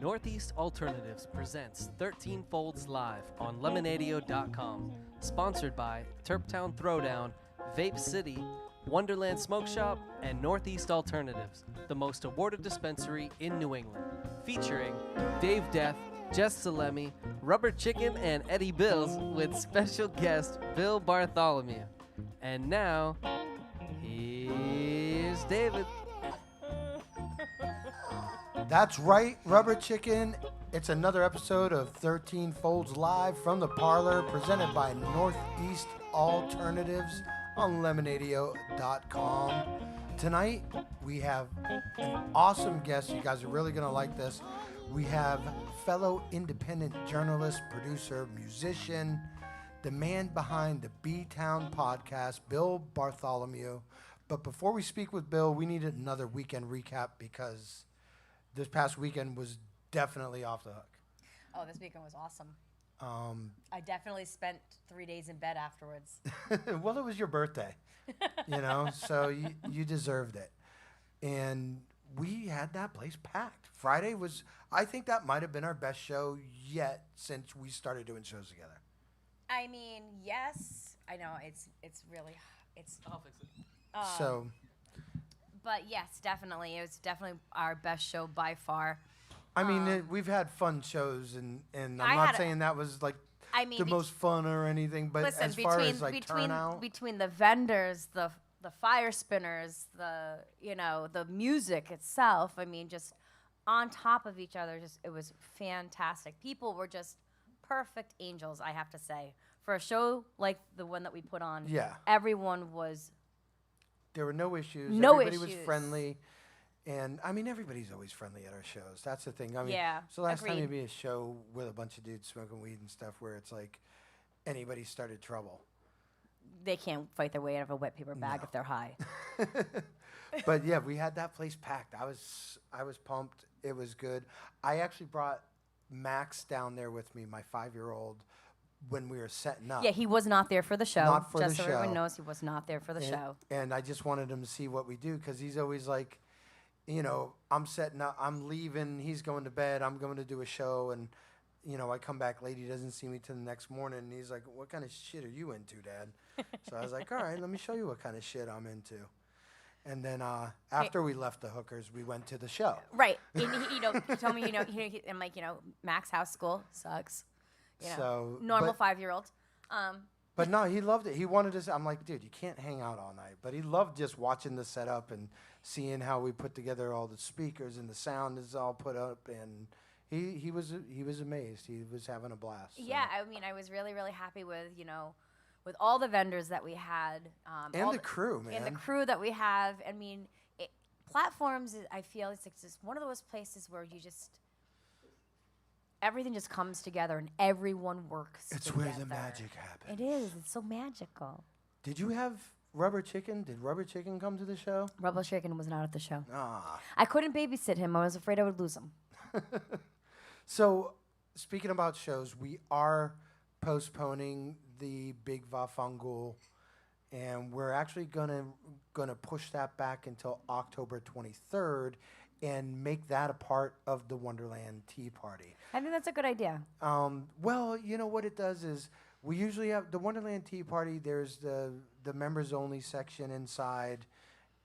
Northeast Alternatives presents 13 Folds Live on Lemonadio.com. Sponsored by Turptown Throwdown, Vape City, Wonderland Smoke Shop, and Northeast Alternatives, the most awarded dispensary in New England. Featuring Dave Death, Jess Salemi, Rubber Chicken, and Eddie Bills with special guest Bill Bartholomew. And now, here's David. That's right, Rubber Chicken. It's another episode of 13 Folds Live from the Parlour, presented by Northeast Alternatives on Lemonadio.com. Tonight, we have an awesome guest. You guys are really going to like this. We have fellow independent journalist, producer, musician, the man behind the B-Town podcast, Bill Bartholomew. But before we speak with Bill, we needed another weekend recap because this past weekend was definitely off the hook. Oh, this weekend was awesome. I definitely spent 3 days in bed afterwards. Well, it was your birthday, so you deserved it. And we had that place packed. Friday was, I think that might have been our best show yet since we started doing shows together. I mean, yes, I know it's really, I'll fix it. But yes, definitely, it was definitely our best show by far. I mean, we've had fun shows, and I'm not saying that was like the most fun or anything, but listen, as far as like turnout, between the vendors, the fire spinners, the music itself, I mean, just on top of each other, it was fantastic. People were just perfect angels, I have to say, for a show like the one that we put on. Yeah, everyone was. There were no issues. Everybody was friendly. And, I mean, everybody's always friendly at our shows. That's the thing. I mean, it's the last time you'd be at a show with a bunch of dudes smoking weed and stuff where it's like anybody started trouble. They can't fight their way out of a wet paper bag if they're high. But, yeah, we had that place packed. I was pumped. It was good. I actually brought Max down there with me, my 5-year-old, when we were setting up. Yeah, he was not there for the show. Not for the show. Just so everyone knows, he was not there for the show. And I just wanted him to see what we do because he's always like, I'm setting up, I'm leaving, he's going to bed, I'm going to do a show, and, I come back late, he doesn't see me till the next morning, and he's like, what kind of shit are you into, Dad? So I was like, all right, let me show you what kind of shit I'm into. And then after we left the hookers, we went to the show. Right. And he told me, I'm like, Max House School sucks. Normal 5-year-old. But no, he loved it. He wanted to. I'm like, dude, you can't hang out all night. But he loved just watching the setup and seeing how we put together all the speakers and the sound is all put up. And he was amazed. He was having a blast. So. Yeah, I mean, I was really, really happy with with all the vendors that we had. And the crew, man. And the crew that we have. I mean, platforms. I feel it's just one of those places where you just. Everything just comes together and everyone works It's together. where the magic happens. It is. It's so magical. Did you have Rubber Chicken? Did Rubber Chicken come to the show? Rubber Chicken was not at the show. Ah. I couldn't babysit him. I was afraid I would lose him. So, speaking about shows, we are postponing the Big Vafangul, and we're actually gonna push that back until October 23rd. And make that a part of the Wonderland Tea Party. I think that's a good idea. Well, what it does is we usually have the Wonderland Tea Party. There's the members only section inside,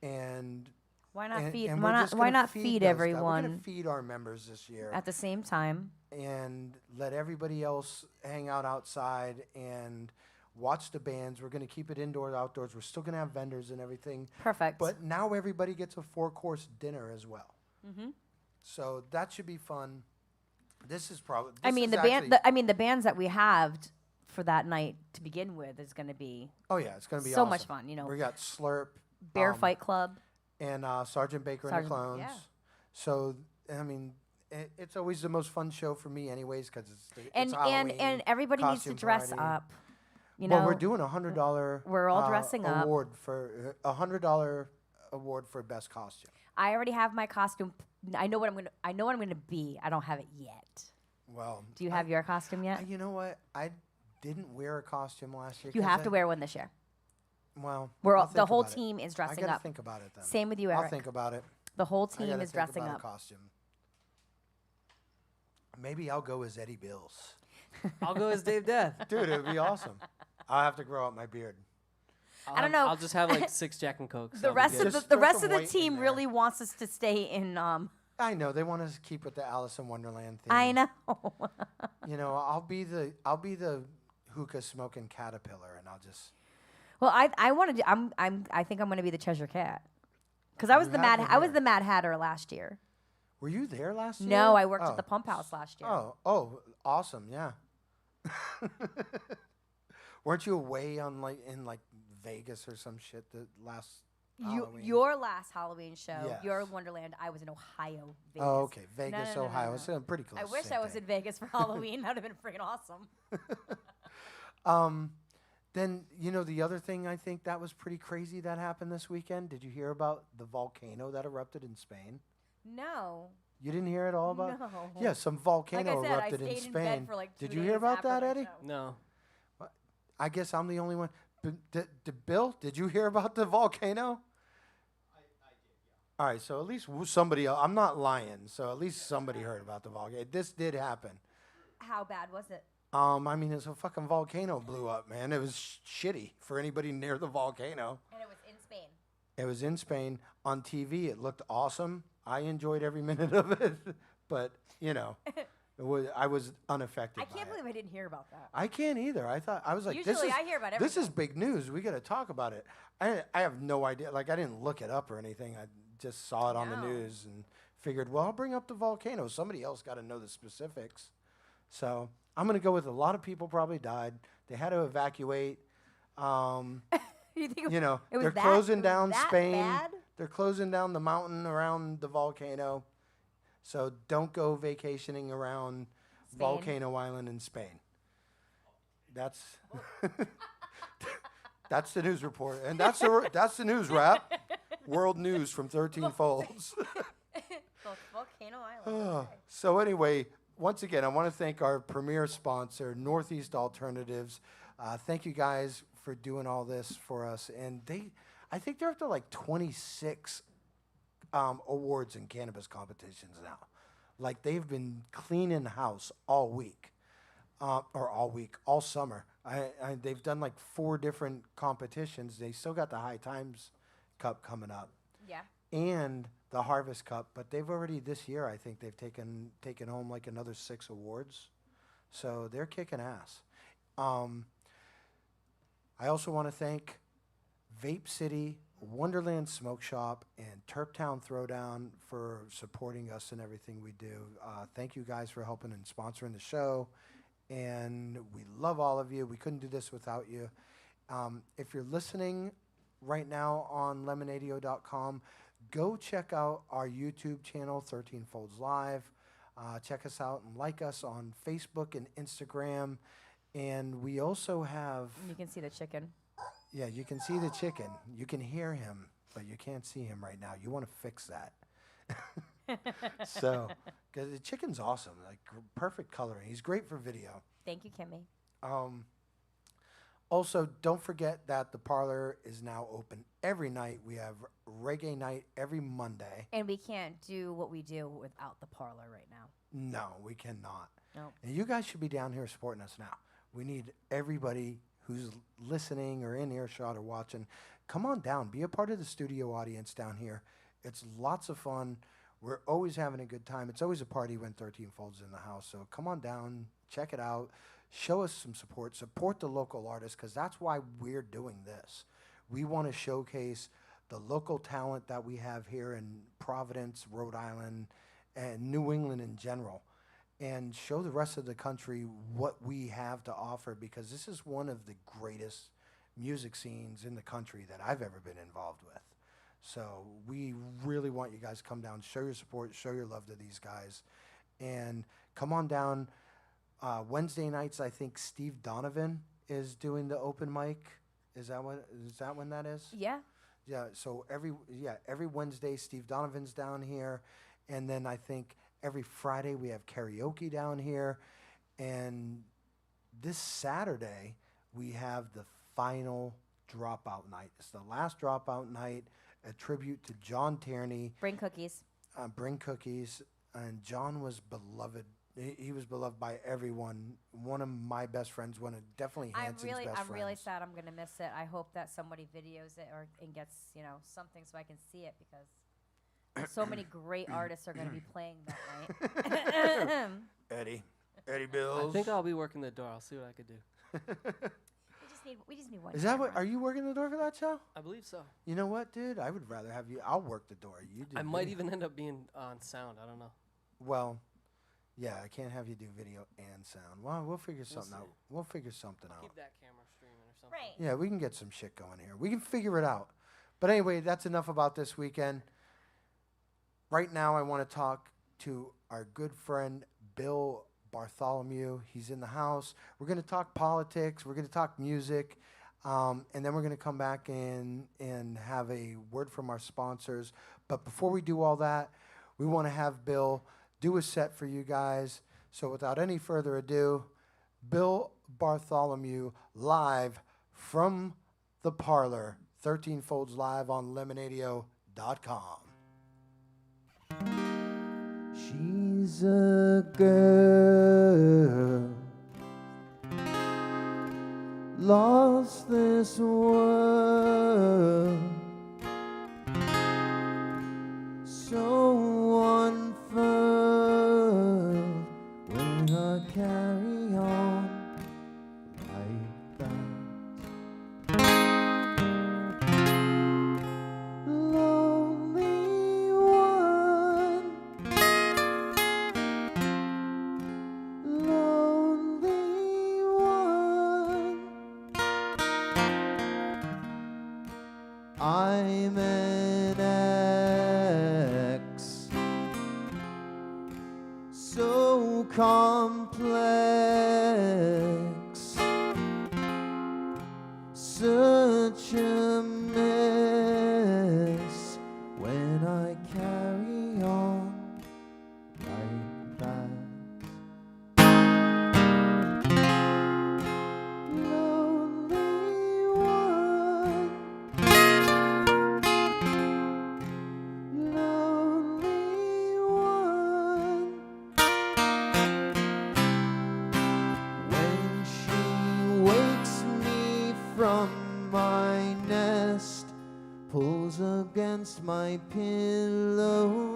and why not feed? And why not feed everyone? We're gonna feed our members this year at the same time, and let everybody else hang out outside and watch the bands. We're gonna keep it indoors, outdoors. We're still gonna have vendors and everything. Perfect. But now everybody gets a 4-course dinner as well. Mm-hmm. So that should be fun. This is probably. The bands that we have for that night to begin with is going to be. Oh yeah, it's going to be so awesome. Much fun. We got Slurp, Bear Fight Club, and Sergeant Baker and the Clones. Yeah. So I mean, it's always the most fun show for me, anyways, because it's Halloween, and everybody needs to dress up. Well, we're doing $100. We're all dressing up. Award for $100 award for best costume. I already have my costume. I know what I'm gonna be. I don't have it yet. Well, do you have your costume yet? You know what? I didn't wear a costume last year. You have to wear one this year. Well, the whole team is dressing up. I gotta think about it then. Same with you, Eric. I'll think about it. The whole team is dressing up. Costume. Maybe I'll go as Eddie Bills. I'll go as Dave Death. Dude, it would be awesome. I'll have to grow out my beard. I don't know. I'll just have like 6 Jack and Cokes. The rest of Just the throw rest some of the white in team there. really wants us to stay in. I know they want us to keep with the Alice in Wonderland thing. I know. You know, I'll be the hookah smoking caterpillar, and I'll just. Well, I want to. I think I'm going to be the Cheshire Cat, because I was You the have Mad. been I was there. the Mad Hatter last year. Were you there last year? No, I worked Oh. at the Pump House last year. Oh, awesome, yeah. Weren't you away on in Vegas or some shit the last Halloween? Your last Halloween show, Yes. your Wonderland. I was in Ohio, Vegas. Oh, okay, Vegas, no, Ohio. no. So pretty close. I wish same I was thing. in Vegas for Halloween. That would have been freaking awesome. Then the other thing I think that was pretty crazy that happened this weekend. Did you hear about the volcano that erupted in Spain? No. You didn't hear it all about? No. Yeah, some volcano Like I said, I erupted in stayed in bed Spain. for like 2 Did you hear days about after that, my Eddie? show. No. I guess I'm the only one. Bill, did you hear about the volcano? I did, yeah. All right, so at least somebody else. I'm not lying, so at least somebody heard about the volcano. This did happen. How bad was it? I mean, it's a fucking volcano blew up, man. It was shitty for anybody near the volcano. And it was in Spain. It was in Spain on TV. It looked awesome. I enjoyed every minute of it, but I was unaffected. I by can't it. believe I didn't hear about that. I can't either. I was like, Usually I hear about this is everything. big news. We got to talk about it. I have no idea. Like I didn't look it up or anything. I just saw it on the No. news and figured, well, I'll bring up the volcano. Somebody else got to know the specifics. So I'm gonna go with a lot of people probably died. They had to evacuate. You think it They're was closing down that Spain. bad? They're closing down the mountain around the volcano. So don't go vacationing around Spain. Volcano Island in Spain. That's that's the news report, and that's the news wrap. World news from 13 Folds. Volcano Island. Okay. So anyway, once again, I want to thank our premier sponsor, Northeast Alternatives. Thank you guys for doing all this for us, and I think they're up to like 26 awards and cannabis competitions now. Like they've been cleaning house all week, all summer. They've done like 4 different competitions. They still got the High Times Cup coming up Yeah. and the Harvest Cup, but they've already this year. I think they've taken home like another 6 awards, so they're kicking ass. I also want to thank Vape City, Wonderland Smoke Shop, and Turptown Throwdown for supporting us in everything we do. Thank you guys for helping and sponsoring the show, and we love all of you. We couldn't do this without you. If you're listening right now on Lemonadio.com, go check out our YouTube channel, 13 Folds Live. Check us out and like us on Facebook and Instagram. And we also have... You can see the chicken. Yeah, you can see the chicken. You can hear him, but you can't see him right now. You want to fix that. So, because the chicken's awesome, like perfect coloring. He's great for video. Thank you, Kimmy. Also, don't forget that the parlor is now open every night. We have reggae night every Monday. And we can't do what we do without the parlor right now. No, we cannot. Nope. And you guys should be down here supporting us now. We need everybody who's listening or in earshot or watching. Come on down. Be a part of the studio audience down here. It's lots of fun. We're always having a good time. It's always a party when 13 Folds in the house. So come on down. Check it out. Show us some support. Support the local artists, because that's why we're doing this. We want to showcase the local talent that we have here in Providence, Rhode Island, and New England in general, and show the rest of the country what we have to offer, because this is one of the greatest music scenes in the country that I've ever been involved with. So we really want you guys to come down, show your support, show your love to these guys, and come on down. Wednesday nights, I think Steve Donovan is doing the open mic. Is that when that is? Yeah. Yeah. So every Wednesday, Steve Donovan's down here, and then I think every Friday we have karaoke down here, and this Saturday we have the final dropout night. It's the last dropout night, a tribute to John Tierney. Bring cookies. Bring cookies, and John was beloved He was beloved by everyone. One of my best friends, definitely Hanson's best friends. I'm really sad. I'm gonna miss it. I hope that somebody videos it and gets something so I can see it, because so many great artists are gonna be playing that night. Eddie Bills. I think I'll be working the door. I'll see what I could do. We just need one. Is that what? Are you working the door for that show? I believe so. You know what, dude? I would rather have you. I'll work the door. You do. I might even end up being on sound. I don't know. Well, yeah, I can't have you do video and sound. Well, we'll figure something out. We'll figure something out. Keep that camera streaming or something. Right. Yeah, we can get some shit going here. We can figure it out. But anyway, that's enough about this weekend. Right now, I want to talk to our good friend Bill Bartholomew. He's in the house. We're going to talk politics. We're going to talk music. And then we're going to come back and have a word from our sponsors. But before we do all that, we want to have Bill do a set for you guys. So without any further ado, Bill Bartholomew live from the Parlour, 13 Folds live on Lemonadio.com. She's a girl lost this world, so unfurled when I carry on like that. Lonely one, lonely one, I'm an ex, so complex, such a mess when I carry on like that. Lonely one, lonely one, when she wakes me from my nest, pulls against my pillow,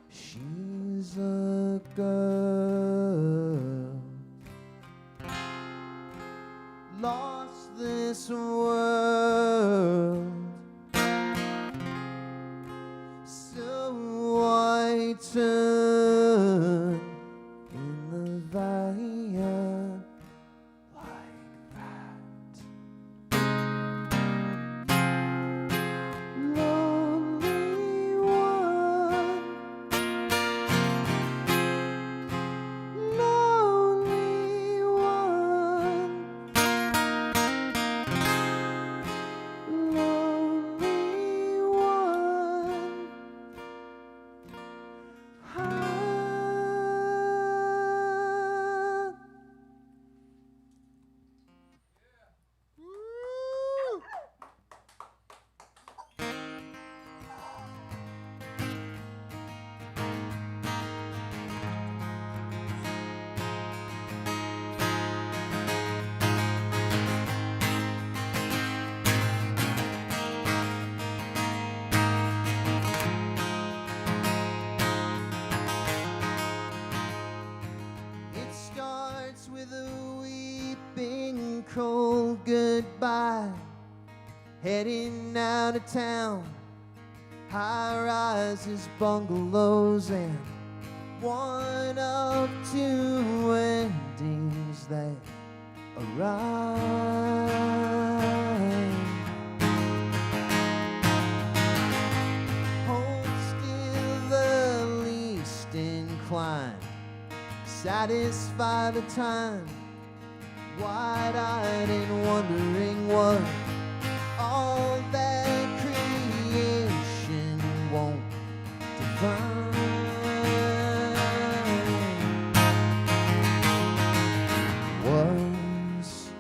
she's a girl lost this world, so I turn in the valley like that. Lonely one, lonely one, lonely one. It starts with a weeping cold goodbye, heading out of town, high rises, bungalows, and one of two endings that arrive. Home still the least inclined, satisfy the time, wide-eyed and wondering what all that creation won't define. Was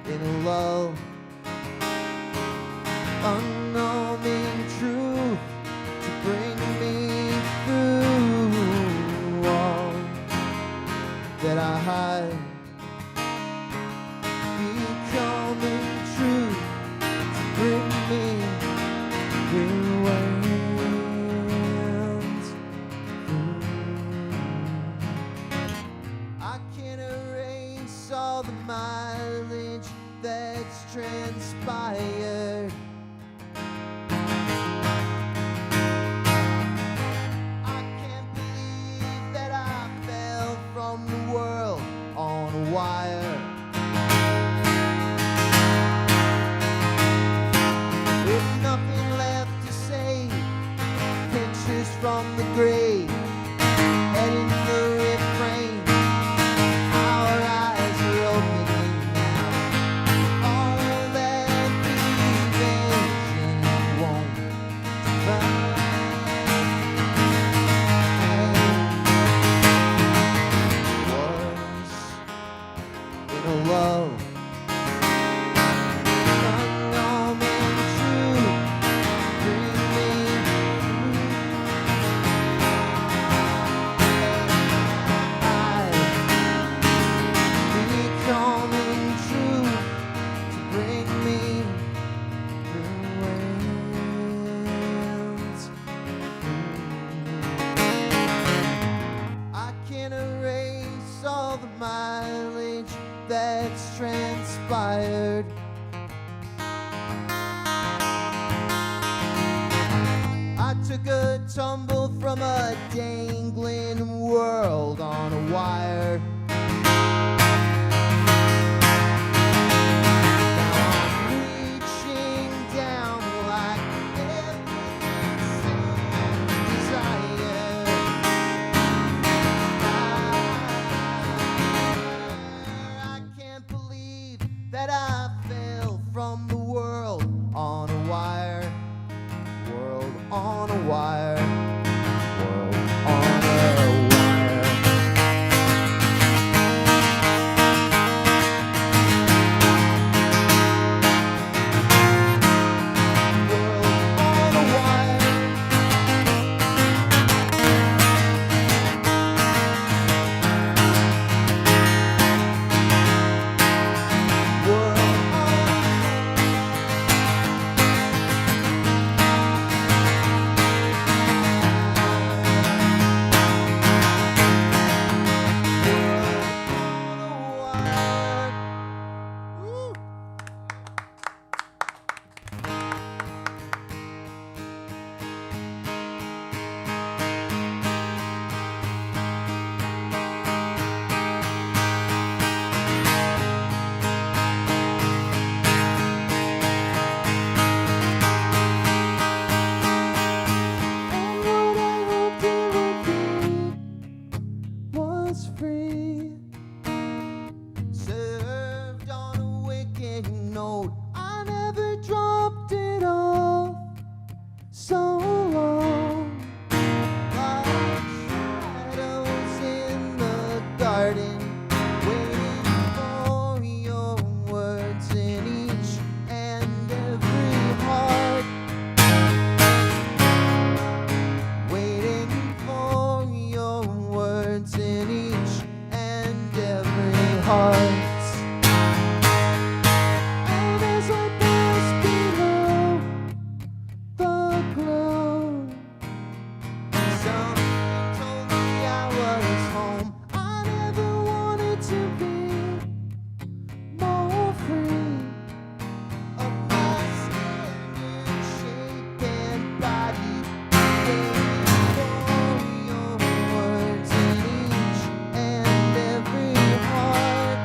in a lull, unknowing truth to bring me life becoming true to bring me through winds. I can't erase all the mileage that's transpired. I can't believe that I fell from the world on a wire. With nothing left to say, pictures from the grave, heading the refrain. Our eyes are opening now. All that vision won't divide. Was in a love unknown and true, bring me becoming true to bring me through winds. I can't erase all the mileage that's transpired. I took a tumble from a dangling world on a wire. Now I'm reaching down like every desire. I can't believe that I fell from the world on a wire. World on a wire. World on a wire. World on a wire. World was free, served on a wicked note. I never dropped it off so long, like shadows in the garden, waiting for your words in each and every heart. Waiting for your words in each and every heart. And as I pass below the ground, something told me I was home. I never wanted to be more free of my standard shape and body. Waiting for your words in each and every heart.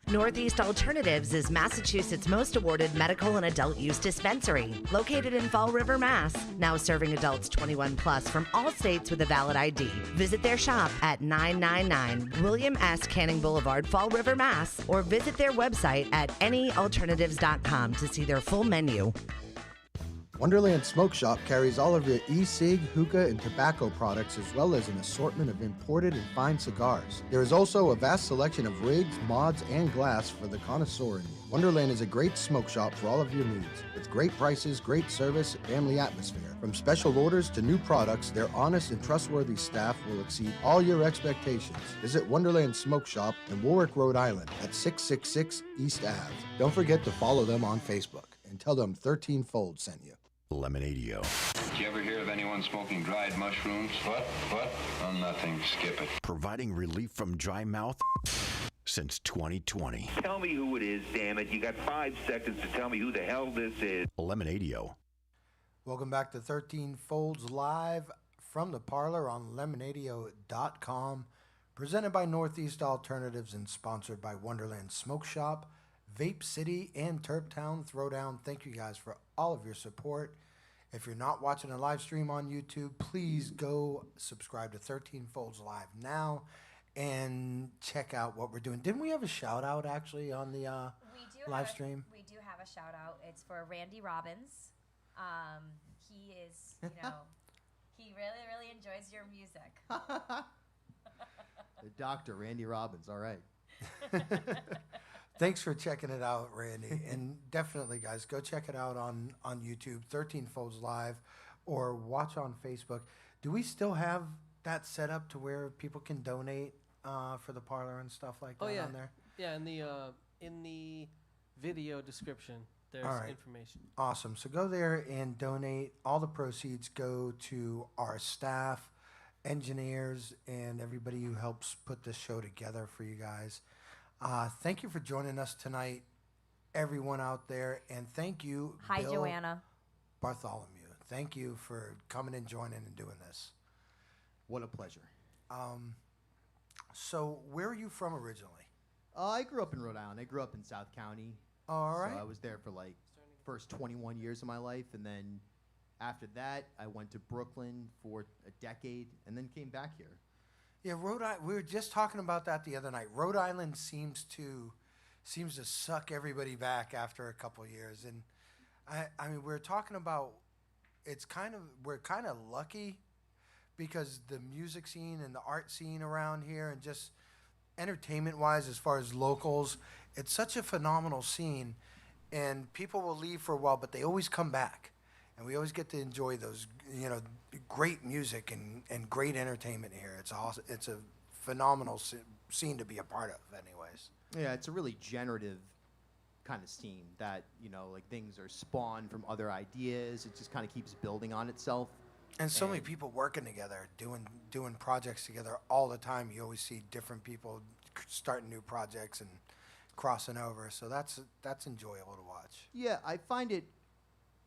Northeast Alternatives is Massachusetts' most awarded medical and adult use dispensary, located in Fall River, Mass. Now serving adults 21 plus from all states with a valid ID. Visit their shop at 999 William S. Canning Boulevard, Fall River, Mass. Or visit their website at anyalternatives.com to see their full menu. Wonderland Smoke Shop carries all of your e-cig, hookah, and tobacco products, as well as an assortment of imported and fine cigars. There is also a vast selection of rigs, mods, and glass for the connoisseur in you. Wonderland is a great smoke shop for all of your needs. With great prices, great service, and family atmosphere. From special orders to new products, their honest and trustworthy staff will exceed all your expectations. Visit Wonderland Smoke Shop in Warwick, Rhode Island at 666 East Ave. Don't forget to follow them on Facebook and tell them 13 Fold sent you. Lemonadio. Did you ever hear of anyone smoking dried mushrooms? What? Oh, nothing. Skip it. Providing relief from dry mouth since 2020. Tell me who it is, damn it. You got 5 seconds to tell me who the hell this is. Lemonadio. Welcome back to 13 Folds Live from the Parlour on Lemonadio.com. Presented by Northeast Alternatives and sponsored by Wonderland Smoke Shop, Vape City, and Turptown Throwdown. Thank you guys for all of your support. If you're not watching a live stream on YouTube, please go subscribe to 13 Folds Live now and check out what we're doing. Didn't we have a shout out actually on the live stream? We do have a shout out. It's for Randy Robbins. He is, he really, really enjoys your music. The Dr. Randy Robbins, all right. Thanks for checking it out, Randy. And definitely, guys, go check it out on YouTube, 13 Folds Live, or watch on Facebook. Do we still have that set up to where people can donate for the Parlour and stuff like that on there? Yeah, in the video description, there's information. Awesome. So go there and donate. All the proceeds go to our staff, engineers, and everybody who helps put this show together for you guys. Thank you for joining us tonight, everyone out there, and thank you, Hi, Bill Joanna. Bartholomew. Thank you for coming and joining and doing this. What a pleasure. So where are you from originally? I grew up in Rhode Island. I grew up in South County. All right. So I was there for like first 21 years of my life, and then after that, I went to Brooklyn for a decade, and then came back here. Yeah, Rhode Island. We were just talking about that the other night. Rhode Island seems to suck everybody back after a couple of years, and I mean, we're talking about we're kind of lucky because the music scene and the art scene around here, and just entertainment-wise, as far as locals, it's such a phenomenal scene, and people will leave for a while, but they always come back, and we always get to enjoy those, great music and great entertainment here. It's awesome. It's a phenomenal scene to be a part of, anyways. Yeah, it's a really generative kind of scene that, like things are spawned from other ideas. It just kind of keeps building on itself. And so many people working together, doing projects together all the time. You always see different people starting new projects and crossing over. So that's enjoyable to watch. Yeah, I find it,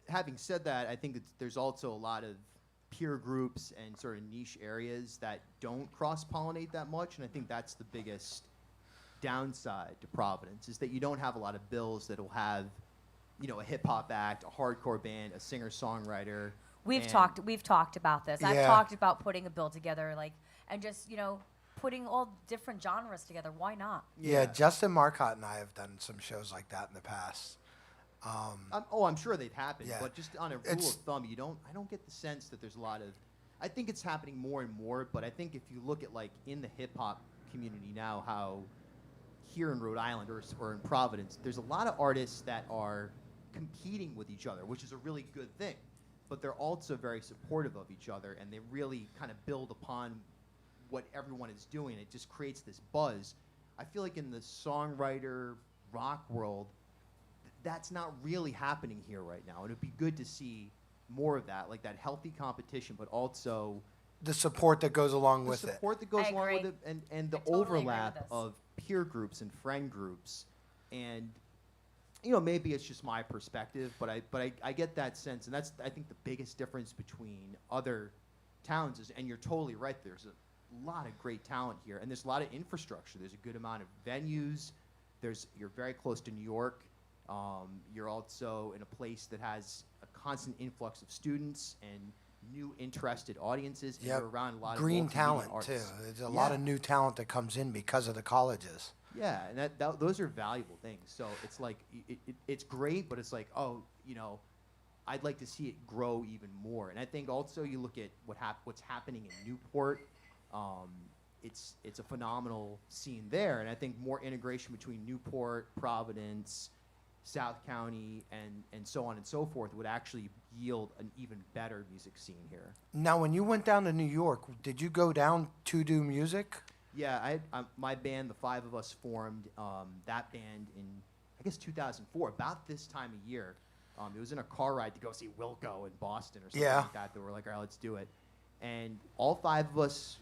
having said that, I think there's also a lot of peer groups and sort of niche areas that don't cross-pollinate that much, and I think that's the biggest downside to Providence, is that you don't have a lot of bills that'll have, a hip-hop act, a hardcore band, a singer-songwriter. We've talked about this. I've talked about putting a bill together, and just, putting all different genres together. Why not? Yeah, Justin Marcotte and I have done some shows like that in the past. I'm sure they've happened, Yeah. but just on a rule of thumb, I don't get the sense that there's a lot of, I think it's happening more and more, but I think if you look at in the hip hop community now, how here in Rhode Island or in Providence, there's a lot of artists that are competing with each other, which is a really good thing, but they're also very supportive of each other, and they really kind of build upon what everyone is doing. It just creates this buzz. I feel like in the songwriter rock world, that's not really happening here right now. And it'd be good to see more of that, like that healthy competition, but also the support that goes along with it. The support that goes I along agree. with it, and the I totally agree with overlap this. of peer groups and friend groups. And, maybe it's just my perspective, but I get that sense. And that's, I think, the biggest difference between other towns is, and you're totally right, there's a lot of great talent here, and there's a lot of infrastructure. There's a good amount of venues. you're very close to New York. You're also in a place that has a constant influx of students and new interested audiences. And you're around a lot green of talent artists. too. There's a lot of new talent that comes in because of the colleges. Yeah, and those are valuable things. So it's like it's great, but it's like, oh, I'd like to see it grow even more. And I think also you look at what's happening in Newport. It's a phenomenal scene there, and I think more integration between Newport, Providence, South County, and so on and so forth would actually yield an even better music scene here. Now, when you went down to New York, did you go down to do music? Yeah, my band, the five of us, formed that band in, I guess, 2004, about this time of year. It was in a car ride to go see Wilco in Boston or something like that. They were like, all right, let's do it. And all five of us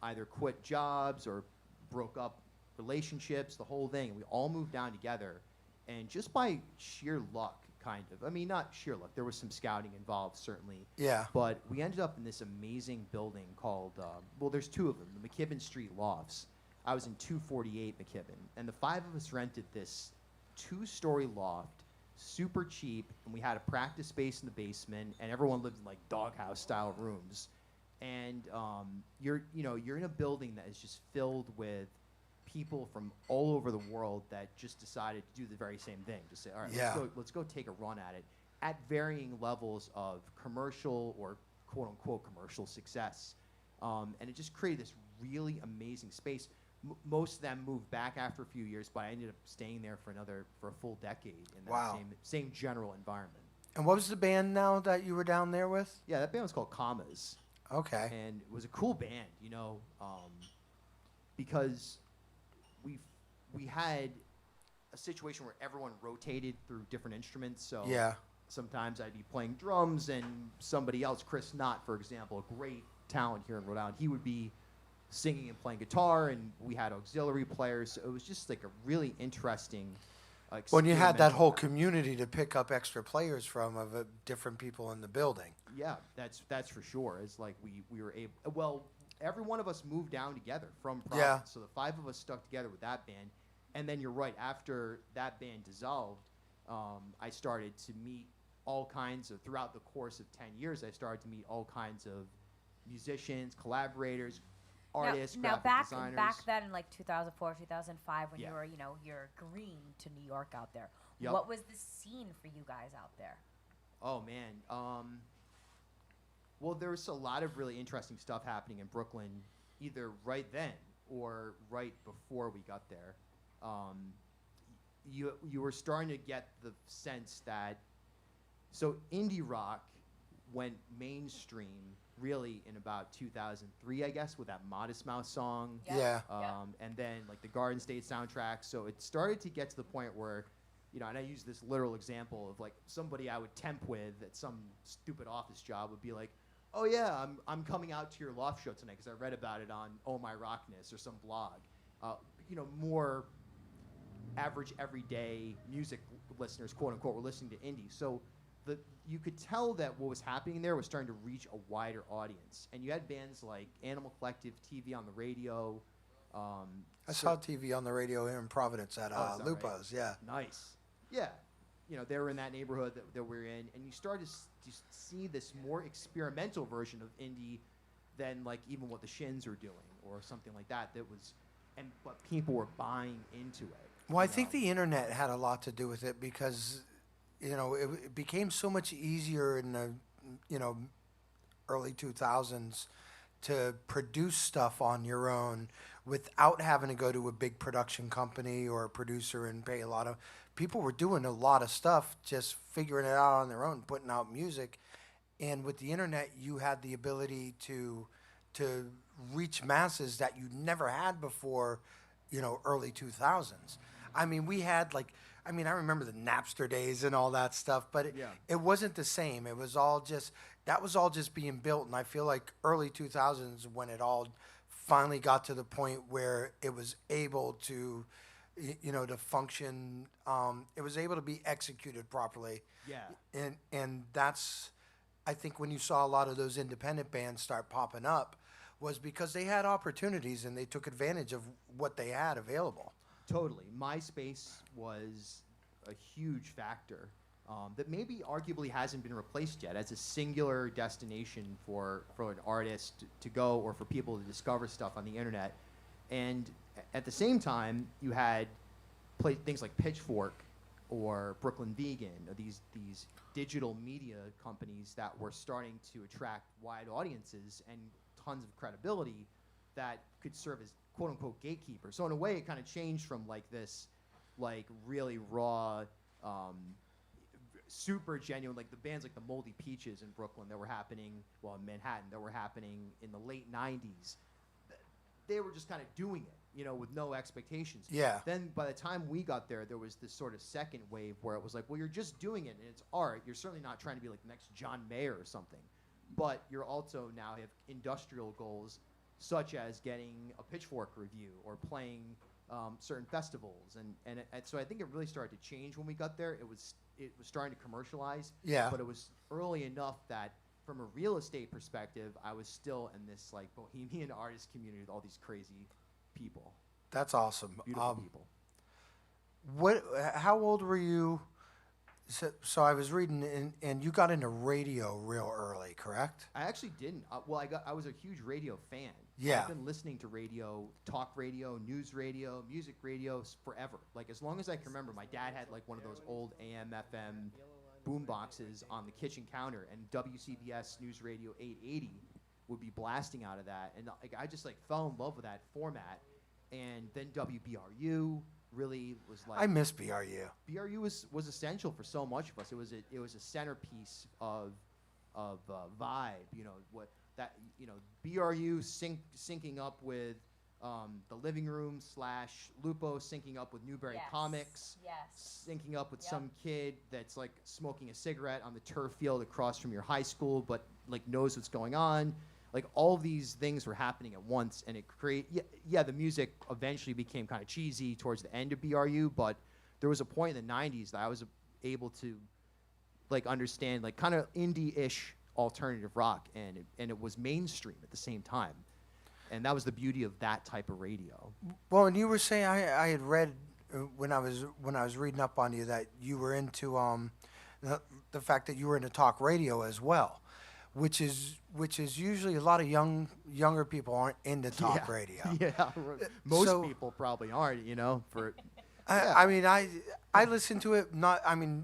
either quit jobs or broke up relationships, the whole thing. We all moved down together. And just by sheer luck, kind of. I mean, not sheer luck. There was some scouting involved, certainly. Yeah. But we ended up in this amazing building called, there's two of them, the McKibben Street Lofts. I was in 248 McKibben. And the five of us rented this 2-story loft, super cheap, and we had a practice space in the basement, and everyone lived in like doghouse-style rooms. And you're in a building that is just filled with people from all over the world that just decided to do the very same thing. Just say, all right, let's go take a run at it at varying levels of commercial or quote-unquote commercial success. And it just created this really amazing space. Most of them moved back after a few years, but I ended up staying there for a full decade in that same general environment. And what was the band now that you were down there with? Yeah, that band was called Commas. Okay. And it was a cool band, because we had a situation where everyone rotated through different instruments. So sometimes I'd be playing drums and somebody else, Chris Knott, for example, a great talent here in Rhode Island, he would be singing and playing guitar, and we had auxiliary players. So it was just like a really interesting when you had that whole community to pick up extra players from of different people in the building. Yeah, that's for sure. It's like we were able. Well, every one of us moved down together from Providence. Yeah. So the five of us stuck together with that band, and then you're right. After that band dissolved, I started to meet all kinds of throughout the course of 10 years. I started to meet all kinds of musicians, collaborators, artists, graphic designers. Back then in like 2004, 2005, when you were, you're green to New York out there. Yep. What was the scene for you guys out there? Oh man, well, there was a lot of really interesting stuff happening in Brooklyn, either right then or right before we got there. You were starting to get the sense that indie rock went mainstream really in about 2003, I guess, with that Modest Mouse song. Yeah. And then like the Garden State soundtrack. So it started to get to the point where, and I use this literal example of like somebody I would temp with at some stupid office job would be like, oh yeah, I'm coming out to your loft show tonight because I read about it on Oh My Rockness or some blog. More average everyday music listeners, quote unquote, were listening to indie. So you could tell that what was happening there was starting to reach a wider audience. And you had bands like Animal Collective, TV on the Radio. I saw TV on the radio here in Providence at Lupo's, right? Nice. Yeah. They were in that neighborhood that we're in. And you started to see this more experimental version of indie than like even what the Shins are doing or something like that. But people were buying into it. Well, I think the internet had a lot to do with it because it became so much easier in the, early 2000s to produce stuff on your own without having to go to a big production company or a producer and pay a lot of. People were doing a lot of stuff, just figuring it out on their own, putting out music. And with the internet, you had the ability to reach masses that you never had before, early 2000s. I mean, we had I remember the Napster days and all that stuff, but it wasn't the same. It was all just being built. And I feel like early 2000s when it all finally got to the point where it was able to, to function, it was able to be executed properly. Yeah. And that's, I think when you saw a lot of those independent bands start popping up was because they had opportunities and they took advantage of what they had available. Totally. MySpace was a huge factor that maybe arguably hasn't been replaced yet as a singular destination for an artist to go or for people to discover stuff on the internet. And at the same time, you had things like Pitchfork or Brooklyn Vegan, or these digital media companies that were starting to attract wide audiences and tons of credibility that could serve as quote-unquote gatekeepers. So in a way, it kind of changed from like this like really raw, super genuine, like the bands like the Moldy Peaches in Brooklyn that were happening, well, in Manhattan, that were happening in the late 90s. They were just kind of doing it, you know, with no expectations. Yeah. Then by the time we got there was this sort of second wave where it was like, well, you're just doing it and it's art. You're certainly not trying to be like the next John Mayer or something. But you're also now have industrial goals such as getting a Pitchfork review or playing certain festivals. And so I think it really started to change when we got there. It was starting to commercialize. Yeah. But it was early enough that from a real estate perspective, I was still in this like bohemian artist community with all these crazy people. That's awesome. Beautiful people. How old were you? So I was reading, and you got into radio real early, correct? I actually didn't. I was a huge radio fan. Yeah. I've been listening to radio, talk radio, news radio, music radio forever. Like as long as I can remember, my dad had like one of those old AM, FM boom boxes on the kitchen counter, and WCBS News Radio 880 would be blasting out of that, and like I just like fell in love with that format. And then WBRU really was like, I miss BRU. BRU was essential for so much of us. It was a centerpiece of vibe. You know what that BRU syncing up with the living room / Lupo syncing up with Newberry Comics. Yes. Syncing up with some kid that's like smoking a cigarette on the turf field across from your high school, but like knows what's going on. Like all these things were happening at once, and it the music eventually became kind of cheesy towards the end of BRU, but there was a point in the 90s that I was able to like understand like kind of indie-ish alternative rock, and it was mainstream at the same time. And that was the beauty of that type of radio. Well, and you were saying I had read when I was reading up on you that you were into the fact that you were into talk radio as well, which is usually a lot of younger people aren't into talk radio. Yeah, most people probably aren't. You know, I mean, I listen to it.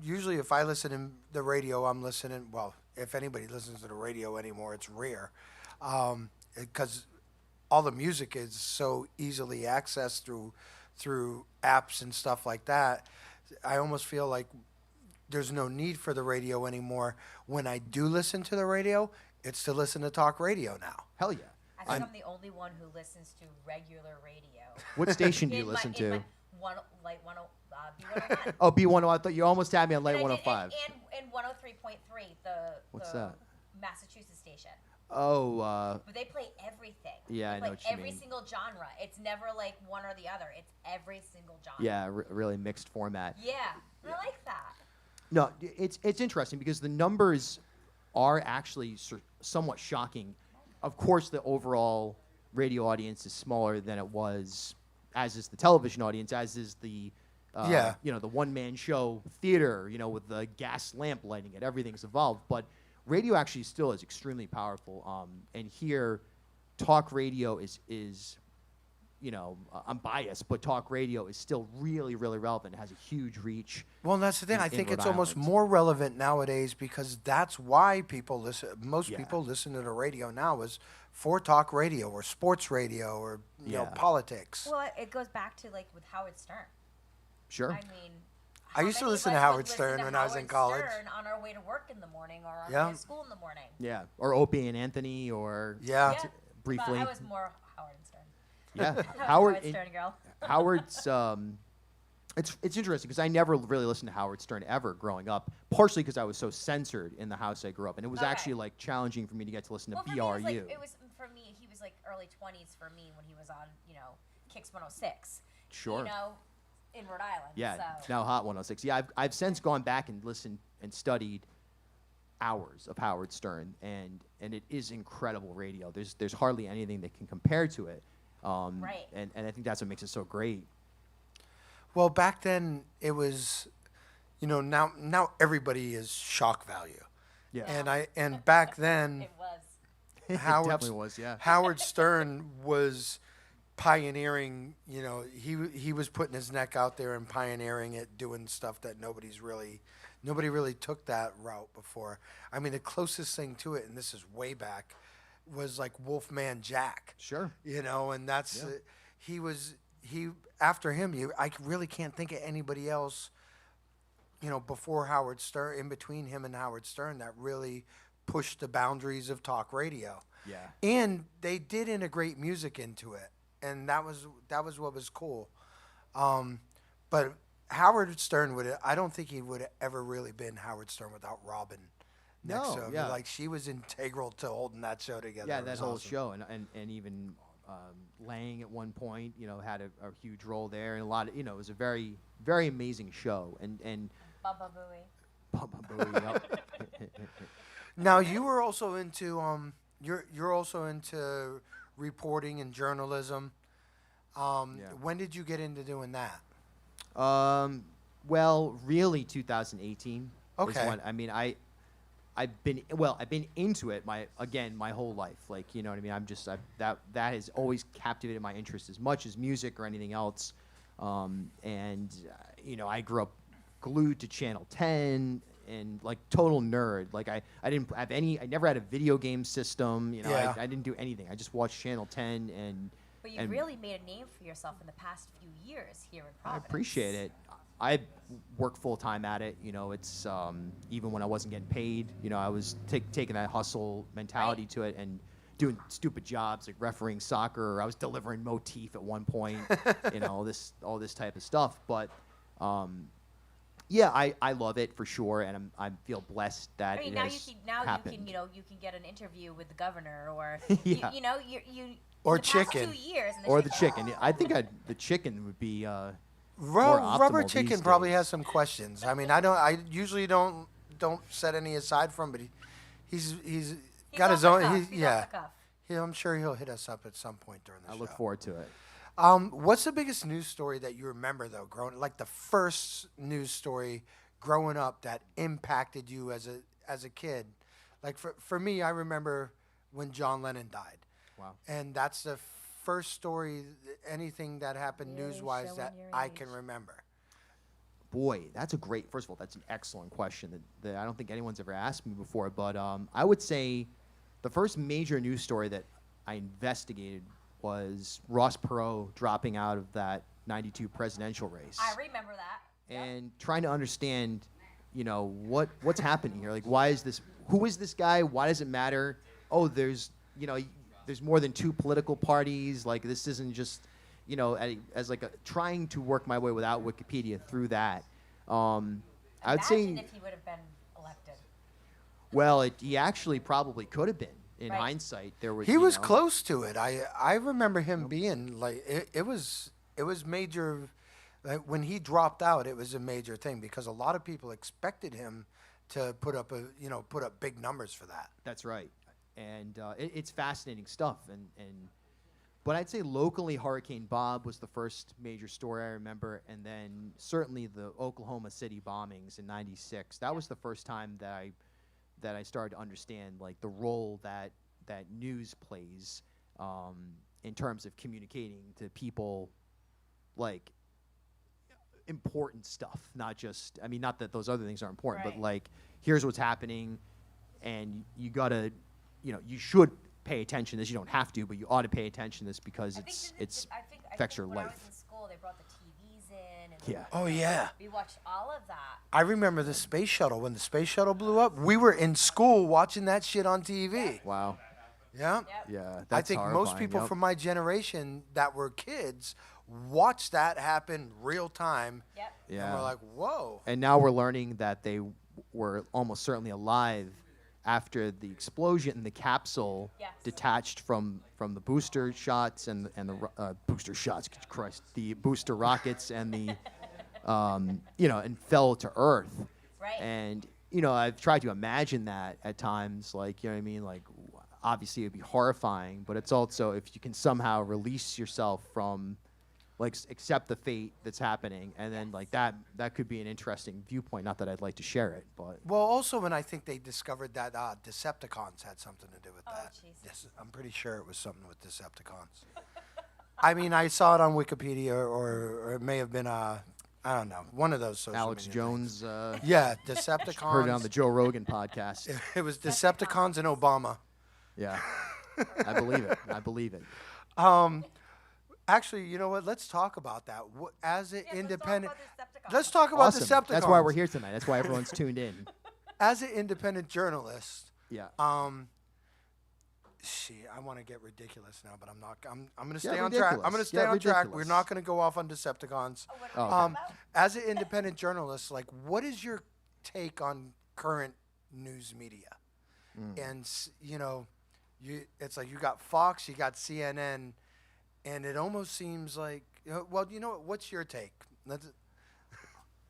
Usually if I listen to the radio, I'm listening. Well, if anybody listens to the radio anymore, it's rare, because all the music is so easily accessed through apps and stuff like that. I almost feel like there's no need for the radio anymore. When I do listen to the radio, it's to listen to talk radio now. Hell yeah. I think I'm the only one who listens to regular radio. What station do you listen to? B101. Oh, B101. I thought you almost had me on Light 105. And 103.3, What's the that? Massachusetts station. Oh. But they play everything. Yeah, they I know play what you every mean. single genre. It's never like one or the other. It's every single genre. Yeah, really mixed format. Yeah, and I like that. No, it's interesting because the numbers are actually somewhat shocking. Of course, the overall radio audience is smaller than it was, as is the television audience, as is the the one-man show theater, with the gas lamp lighting it. Everything's evolved, but radio actually still is extremely powerful. And here, talk radio is I'm biased, but talk radio is still really, really relevant. It has a huge reach. Well, and that's the thing. I think it's almost more relevant nowadays because that's why people listen. Most people listen to the radio now is for talk radio or sports radio or politics. Well, it goes back to like with Howard Stern. Sure. I mean, I used to listen to Howard Stern when I was in college. Stern on our way to work in the morning or on our way to school in the morning. Yeah, or Opie and Anthony, or briefly. But I was more Howard and Stern. Yeah, Howard Stern girl. Howard's. It's interesting because I never really listened to Howard Stern ever growing up. Partially because I was so censored in the house I grew up, and it was actually like challenging for me to get to listen to BRU. It was for me. He was like early 20s for me when he was on Kix 106. Sure. In Rhode Island. Yeah, so. now Hot 106. Yeah, I've since gone back and listened and studied hours of Howard Stern, and it is incredible radio. There's hardly anything that can compare to it. Right. And I think that's what makes it so great. Well, back then it was, now everybody is shock value. Yeah. And back then It was. It Howard definitely was, yeah. Howard Stern was pioneering. He was putting his neck out there and pioneering it, doing stuff that nobody really took that route before. I mean, the closest thing to it, and this is way back, was like Wolfman Jack. Sure. And that's he after him. I really can't think of anybody else. Before Howard Stern, in between him and Howard Stern, that really pushed the boundaries of talk radio. Yeah. And they did integrate music into it, and that was what was cool. But Howard Stern I don't think he would have ever really been Howard Stern without Robin next to him. yeah. Like, she was integral to holding that show together. Yeah, It that was whole awesome. show, and even Lang at one point, had a huge role there, and a lot of, it was a very, very amazing show, and Baba Booey. Baba Booey, yep. Now, you were also into you're also into reporting and journalism. When did you get into doing that? Well, really, 2018. Okay. Is when, I mean, I've been into it my whole life. Like, you know what I mean? That has always captivated my interest as much as music or anything else. I grew up glued to Channel 10 and like total nerd. Like I never had a video game system. Yeah. I didn't do anything. I just watched Channel 10 and. But you and really made a name for yourself in the past few years here in I Providence. appreciate it. I work full time at it. It's even when I wasn't getting paid. I was taking that hustle mentality to it and doing stupid jobs like refereeing soccer. Or I was delivering motif at one point. All this type of stuff. But I love it for sure, and I feel blessed that it has happened. You can get an interview with the governor, or Yeah. you Or in the past chicken. 2 years, and Or the chicken. I think the chicken would be. More Rubber optimal Chicken these probably days. has some questions. I mean, I usually don't set any aside for him, but he's got his own. I'm sure he'll hit us up at some point during the show. I look forward to it. What's the biggest news story that you remember though, like the first news story growing up that impacted you as a kid? Like for me, I remember when John Lennon died. Wow. And that's the first story, anything that happened Really news-wise showing that your I age. can remember. Boy, first of all, that's an excellent question that I don't think anyone's ever asked me before. But I would say the first major news story that I investigated was Ross Perot dropping out of that 92 presidential race. I remember that. And trying to understand, what's happening here. Like, who is this guy? Why does it matter? Oh, there's more than two political parties. Like, this isn't just, as like trying to work my way without Wikipedia through that. I'd say, Imagine if he would have been elected. well, he actually probably could have been. In Right. hindsight, there was. He was close to it. I remember him being like it was major. Like, when he dropped out, it was a major thing because a lot of people expected him to put up big numbers for that. That's right, and it's fascinating stuff. But I'd say locally, Hurricane Bob was the first major story I remember, and then certainly the Oklahoma City bombings in '96. That was the first time that I started to understand like the role that news plays in terms of communicating to people, like important stuff, not that those other things are important, but Right. like here's what's happening, and you gotta, you should pay attention to this. You don't have to, but you ought to pay attention to this because affects your when I was life. in school, they brought the TVs in. And Yeah. Oh yeah. we watched all of that. I remember the space shuttle. When the space shuttle blew up, we were in school watching that shit on TV. Wow. Yeah. Yep. Yeah. I think most horrifying, people yep. from my generation that were kids watched that happen real time. Yep. And Yeah. we're like, whoa. And now we're learning that they were almost certainly alive after the explosion in the capsule Yes. detached from the booster shots and the booster shots, Christ, the booster rockets and the and fell to Earth. Right. And I've tried to imagine that at times, like what I mean, like obviously it'd be horrifying, but it's also if you can somehow release yourself from like accept the fate that's happening, and then like that could be an interesting viewpoint. Not that I'd like to share it, but Well, also when I think they discovered that Decepticons had something to do with that. Jesus. Yes, I'm pretty sure it was something with Decepticons. I mean, I saw it on Wikipedia, or it may have been I don't know, one of those social Alex media Jones Yeah, Decepticons. heard it on the Joe Rogan podcast. It was Decepticons and Obama. Yeah, I believe it. I believe it. Actually, you know what? Let's talk about that. As an independent, Let's talk about Awesome. Decepticons. That's why we're here tonight. That's why everyone's tuned in. As an independent journalist, Yeah. I want to get ridiculous now, but I'm not. I'm going to Get stay on track. I'm ridiculous. going to stay Get on track. We're ridiculous. not going to go off on Decepticons. Oh, okay. As an independent journalist, like, what is your take on current news media? And it's like you got Fox, you got CNN, and it almost seems like, well, you know what? What's your take?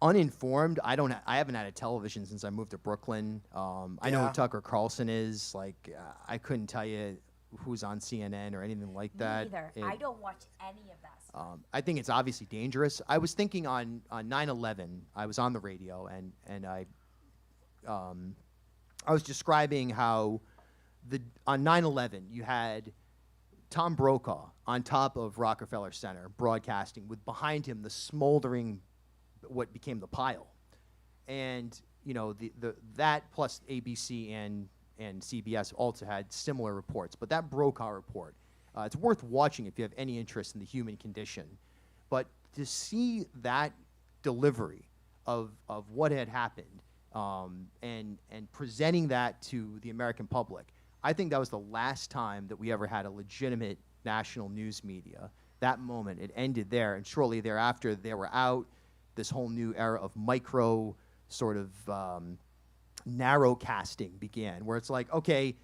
Uninformed. I haven't had a television since I moved to Brooklyn. I know Yeah. who Tucker Carlson is. Like, I couldn't tell you who's on CNN or anything like that. Neither. I don't watch any of that stuff. I think it's obviously dangerous. I was thinking on 9/11. I was on the radio and I was describing how on 9/11 you had Tom Brokaw on top of Rockefeller Center broadcasting with behind him the smoldering what became the pile, and that plus ABC and CBS also had similar reports. But that Brokaw report, it's worth watching if you have any interest in the human condition. But to see that delivery of what had happened and presenting that to the American public, I think that was the last time that we ever had a legitimate national news media. That moment, it ended there, and shortly thereafter, they were out. This whole new era of micro sort of narrow casting began, where it's like, okay,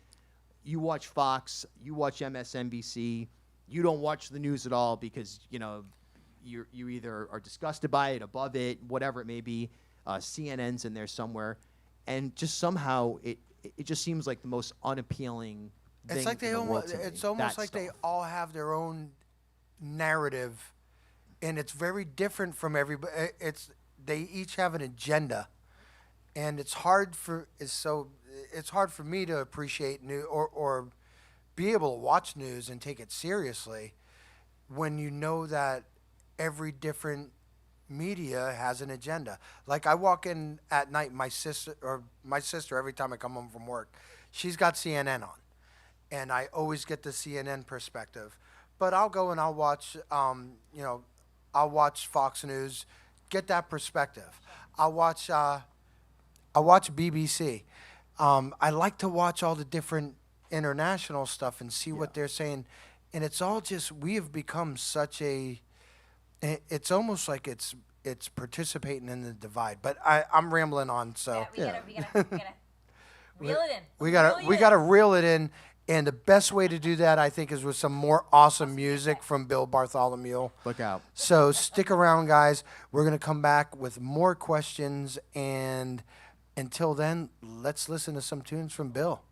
you watch Fox, you watch MSNBC, you don't watch the news at all because you either are disgusted by it, above it, whatever it may be. CNN's in there somewhere, and just somehow it just seems like the most unappealing thing. It's like they almost. It's almost like they all have their own narrative, and it's very different from everybody. They each have an agenda, and it's hard for me to appreciate news or be able to watch news and take it seriously when you know that every different media has an agenda. Like, I walk in at night, my sister every time I come home from work, she's got CNN on, and I always get the CNN perspective. But I'll go and I'll watch I'll watch Fox News, get that perspective. I'll watch BBC. I like to watch all the different international stuff and see what they're saying, and it's all just, we have become such a. It's almost like it's participating in the divide. But I'm rambling on, so We gotta reel it in. we gotta reel it in. And the best way to do that, I think, is with some more awesome music from Bill Bartholomew. Look out. So stick around, guys. We're going to come back with more questions. And until then, let's listen to some tunes from Bill.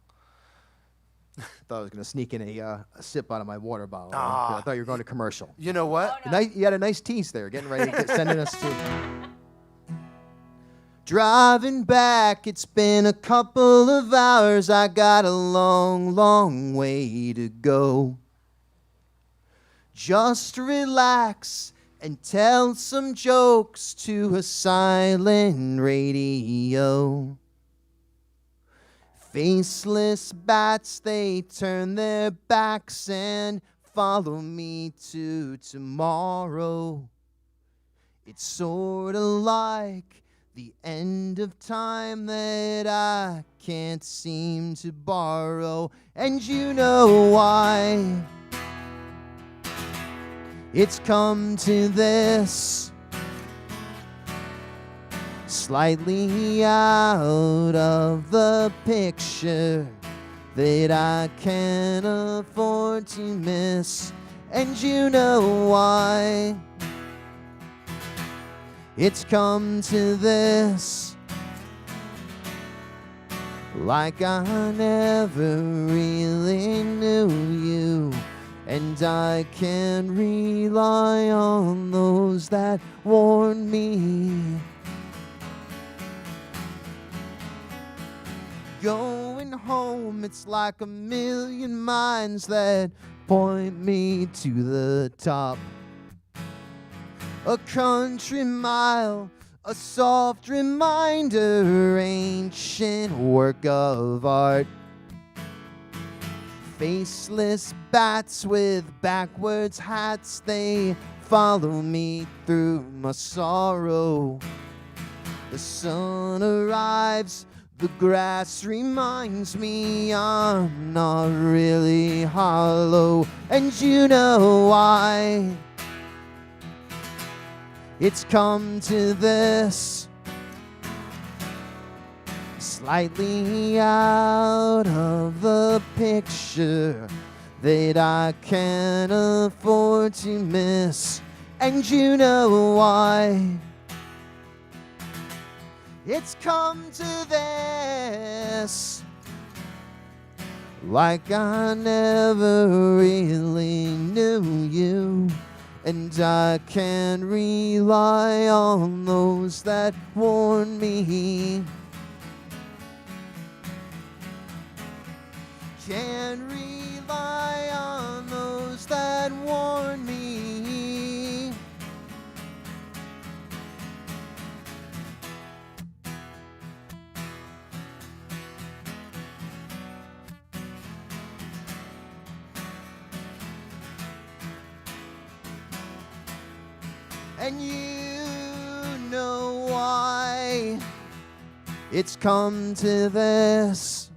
Thought I was going to sneak in a sip out of my water bottle. Ah. I thought you were going to commercial. You know what? You had a nice tease there, getting ready to sending us to. Driving back, it's been a couple of hours. I got a long, long way to go. Just relax and tell some jokes to a silent radio. Faceless bats, they turn their backs and follow me to tomorrow. It's sort of like the end of time that I can't seem to borrow. And you know why it's come to this. Slightly out of the picture that I can't afford to miss. And you know why it's come to this. Like I never really knew you, and I can rely on those that warn me. Going home, it's like a million minds that point me to the top. A country mile, a soft reminder, ancient work of art. Faceless bats with backwards hats, they follow me through my sorrow. The sun arrives, the grass reminds me I'm not really hollow, and you know why. It's come to this, slightly out of the picture that I can't afford to miss, and you know why. It's come to this, like I never really knew you, and I can rely on those that warn me. Can rely on those that warn me. And you know why it's come to this,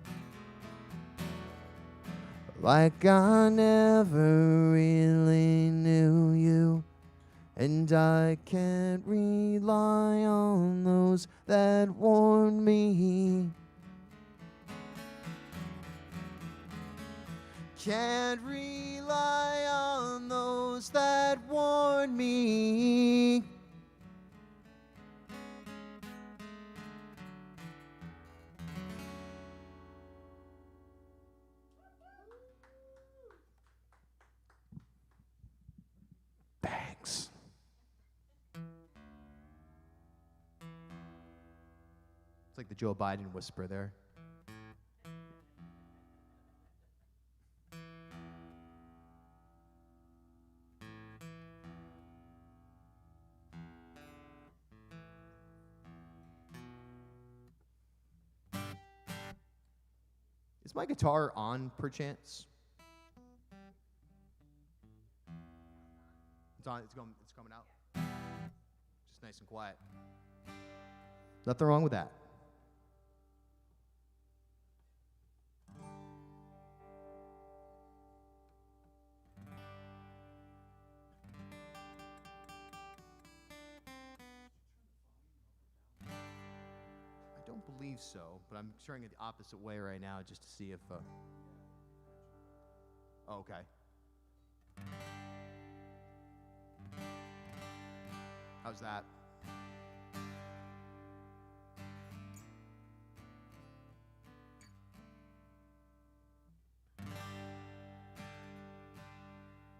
like I never really knew you, and I can't rely on those that warn me. Can't rely on those that warn me. Thanks. It's like the Joe Biden whisper there. Is my guitar on, perchance? It's on. It's coming out. Just nice and quiet. Nothing wrong with that. I don't believe so, but I'm turning it the opposite way right now just to see if. Oh, okay. How's that?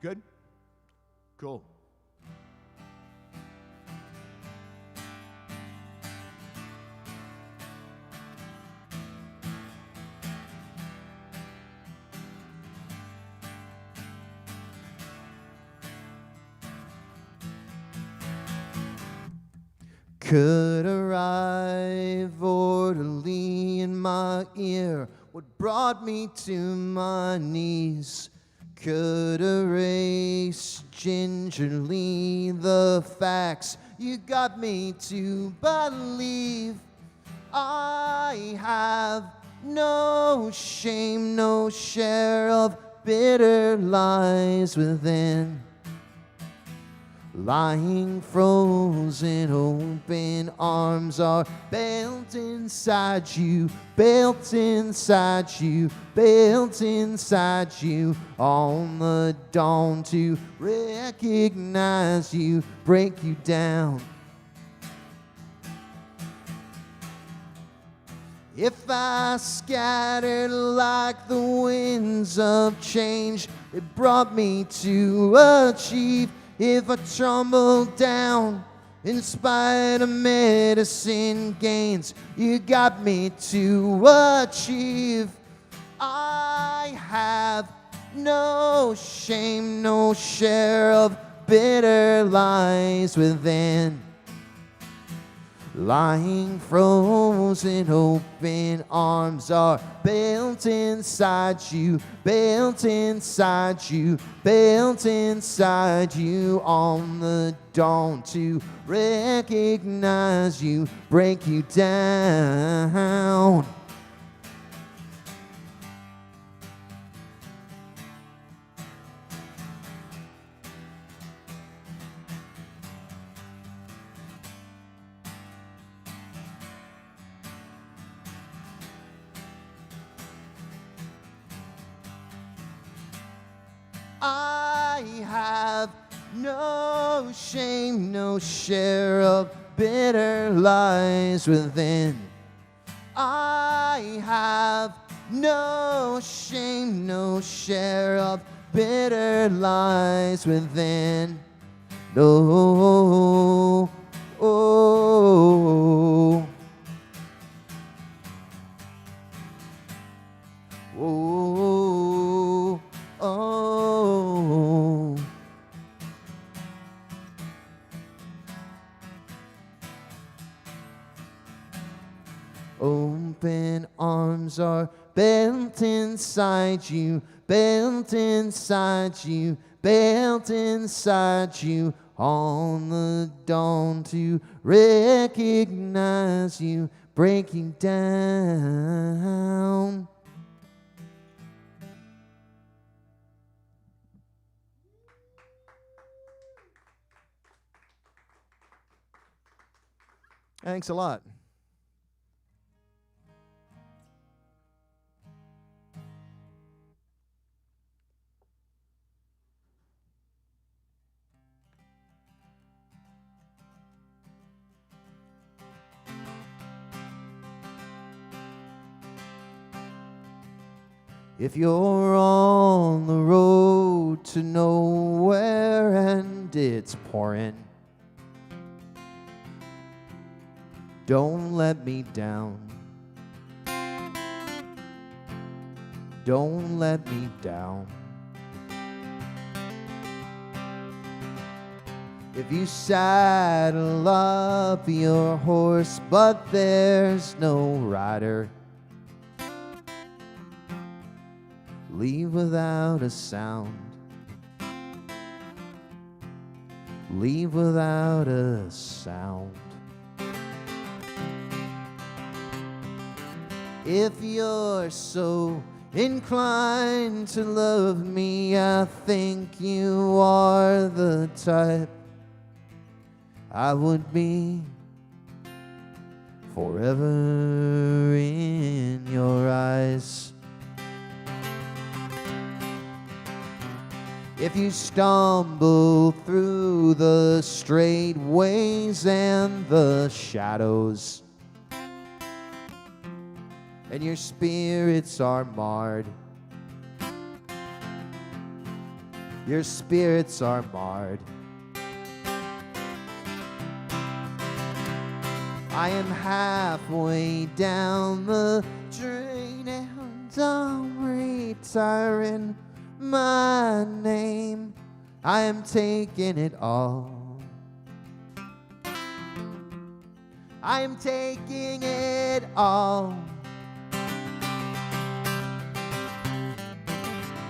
Good? Cool. Could arrive orderly in my ear, what brought me to my knees. Could erase gingerly the facts you got me to believe. I have no shame, no share of bitter lies within. Lying frozen, open arms are built inside you, built inside you, built inside you. On the dawn to recognize you, break you down. If I scattered like the winds of change, it brought me to achieve. If I tumble down in spite of medicine gains, you got me to achieve. I have no shame, no share of bitter lies within. Lying frozen, open arms are built inside you, built inside you, built inside you. On the dawn to recognize you, break you down. I have no shame, no share of bitter lies within. I have no shame, no share of bitter lies within. No, oh, oh, oh. Open arms are built inside you, built inside you, built inside you. On the dawn to recognize you, break you down. Thanks a lot. If you're on the road to nowhere and it's pouring, don't let me down. Don't let me down. If you saddle up your horse but there's no rider, leave without a sound. Leave without a sound. If you're so inclined to love me, I think you are the type I would be forever in your eyes. If you stumble through the straight ways and the shadows, and your spirits are marred, your spirits are marred, I am halfway down the drain and I'm retiring my name. I am taking it all. I am taking it all.